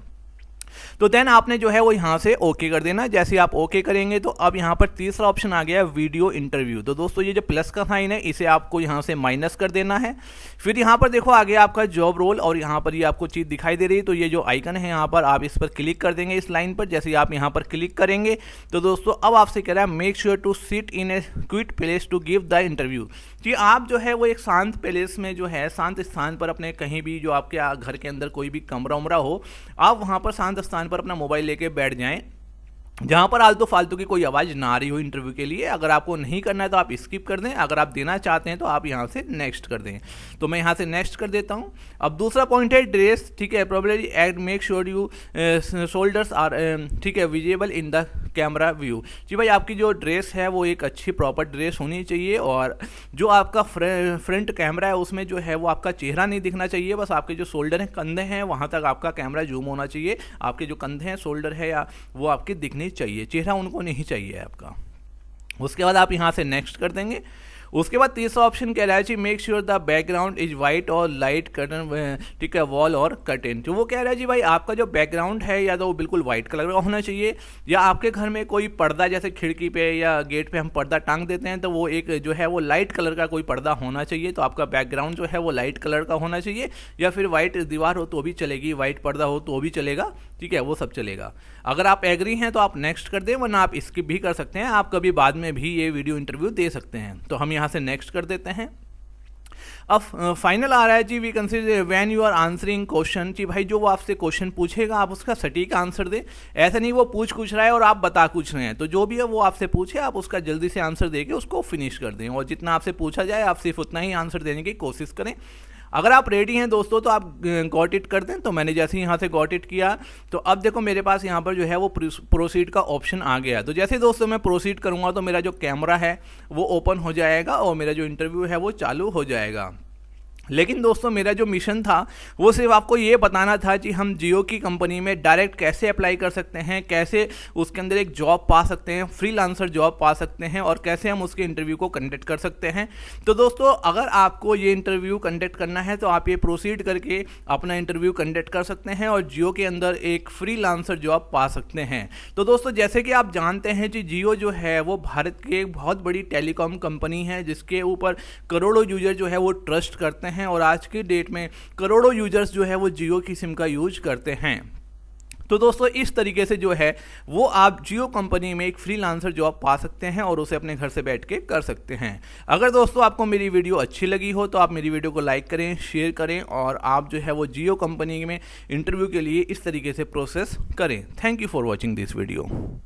तो देन आपने जो है वो यहाँ से ओके कर देना। जैसे आप ओके करेंगे तो अब यहाँ पर तीसरा ऑप्शन आ गया वीडियो इंटरव्यू। तो दोस्तों ये जो प्लस का साइन है इसे आपको यहाँ से माइनस कर देना है। फिर यहाँ पर देखो आगे आपका जॉब रोल और यहाँ पर ये आपको चीज़ दिखाई दे रही है, तो ये जो आइकन है यहाँ पर आप इस पर क्लिक कर देंगे, इस लाइन पर। जैसे आप यहाँ पर क्लिक करेंगे तो दोस्तों अब आपसे कह रहा है make sure to sit in a quiet place to give the interview. कि आप जो है वो एक शांत प्लेस में जो है, शांत स्थान पर, अपने कहीं भी जो आपके घर के अंदर कोई भी कमरा उमरा हो, आप वहाँ पर शांत स्थान पर अपना मोबाइल लेके बैठ जाएं जहाँ पर आलतू फालतू की कोई आवाज़ ना आ रही हो इंटरव्यू के लिए। अगर आपको नहीं करना है तो आप स्किप कर दें, अगर आप देना चाहते हैं तो आप यहाँ से नेक्स्ट कर दें। तो मैं यहाँ से नेक्स्ट कर देता हूँ। अब दूसरा पॉइंट है ड्रेस, ठीक है, probably and make sure you shoulders are, ठीक है, visible in the camera view. जी भाई आपकी जो ड्रेस है वो एक अच्छी प्रॉपर ड्रेस होनी चाहिए, और जो आपका फ्रंट कैमरा है उसमें जो है वो आपका चेहरा नहीं दिखना चाहिए, बस आपके जो शोल्डर हैं, कंधे हैं, वहाँ तक आपका कैमरा जूम होना चाहिए। आपके जो कंधे हैं, शोल्डर है या वो आपके दिखने चाहिए, चेहरा उनको नहीं चाहिए आपका। उसके बाद आप यहाँ से नेक्स्ट कर देंगे। उसके बाद तीसरा ऑप्शन कह रहा है जी make sure the background is white और लाइट कर्टन, ठीक है, वॉल और कर्टेन। तो वो कह रहा है जी भाई आपका जो बैकग्राउंड है या तो वो बिल्कुल वाइट कलर का होना चाहिए, या आपके घर में कोई पर्दा, जैसे खिड़की पे या गेट पे हम पर्दा टांग देते हैं, तो वो एक जो है वो लाइट कलर का कोई पर्दा होना चाहिए। तो आपका बैकग्राउंड जो है वो लाइट कलर का होना चाहिए, या फिर वाइट दीवार हो तो भी चलेगी, वाइट पर्दा हो तो भी चलेगा, ठीक है, वो सब चलेगा। अगर आप एग्री हैं तो आप नेक्स्ट कर दें, वरना आप स्किप भी कर सकते हैं, आप कभी बाद में भी ये वीडियो इंटरव्यू दे सकते हैं। तो हम यहाँ से नेक्स्ट कर देते हैं। अब फाइनल आ रहा है जी we consider when you are answering question. जी भाई जो वो आपसे क्वेश्चन पूछेगा आप उसका सटीक आंसर दें, ऐसा नहीं वो पूछ रहा है और आप बता कुछ रहे हैं। तो जो भी है वो आपसे पूछे आप उसका जल्दी से आंसर देके उसको फिनिश कर दें, और जितना आपसे पूछा जाए आप सिर्फ उतना ही आंसर देने की कोशिश करें। अगर आप रेडी हैं दोस्तों तो आप गॉट इट कर दें। तो मैंने जैसे ही यहाँ से गॉट इट किया तो अब देखो मेरे पास यहाँ पर जो है वो प्रोसीड का ऑप्शन आ गया। तो जैसे दोस्तों मैं प्रोसीड करूँगा तो मेरा जो कैमरा है वो ओपन हो जाएगा और मेरा जो इंटरव्यू है वो चालू हो जाएगा। लेकिन दोस्तों मेरा जो मिशन था वो सिर्फ आपको ये बताना था कि हम जियो की कंपनी में डायरेक्ट कैसे अप्लाई कर सकते हैं, कैसे उसके अंदर एक जॉब पा सकते हैं, फ्रीलांसर जॉब पा सकते हैं, और कैसे हम उसके इंटरव्यू को कंडक्ट कर सकते हैं। तो दोस्तों अगर आपको ये इंटरव्यू कंडक्ट करना है तो आप ये प्रोसीड करके अपना इंटरव्यू कंडक्ट कर सकते हैं और जियो के अंदर एक फ्रीलांसर जॉब पा सकते हैं। तो दोस्तों जैसे कि आप जानते हैं कि जियो जो है वो भारत की एक बहुत बड़ी टेलीकॉम कंपनी है, जिसके ऊपर करोड़ों यूजर जो है वो ट्रस्ट करते हैं, और आज की डेट में करोड़ों यूजर्स जो है वो जियो की सिम का यूज करते हैं। तो दोस्तों इस तरीके से जो है वो आप जियो कंपनी में एक फ्रीलांसर जॉब पा सकते हैं और उसे अपने घर से बैठ के कर सकते हैं। अगर दोस्तों आपको मेरी वीडियो अच्छी लगी हो तो आप मेरी वीडियो को लाइक करें, शेयर करें, और आप जो है वो जियो कंपनी में इंटरव्यू के लिए इस तरीके से प्रोसेस करें। Thank you for watching this video.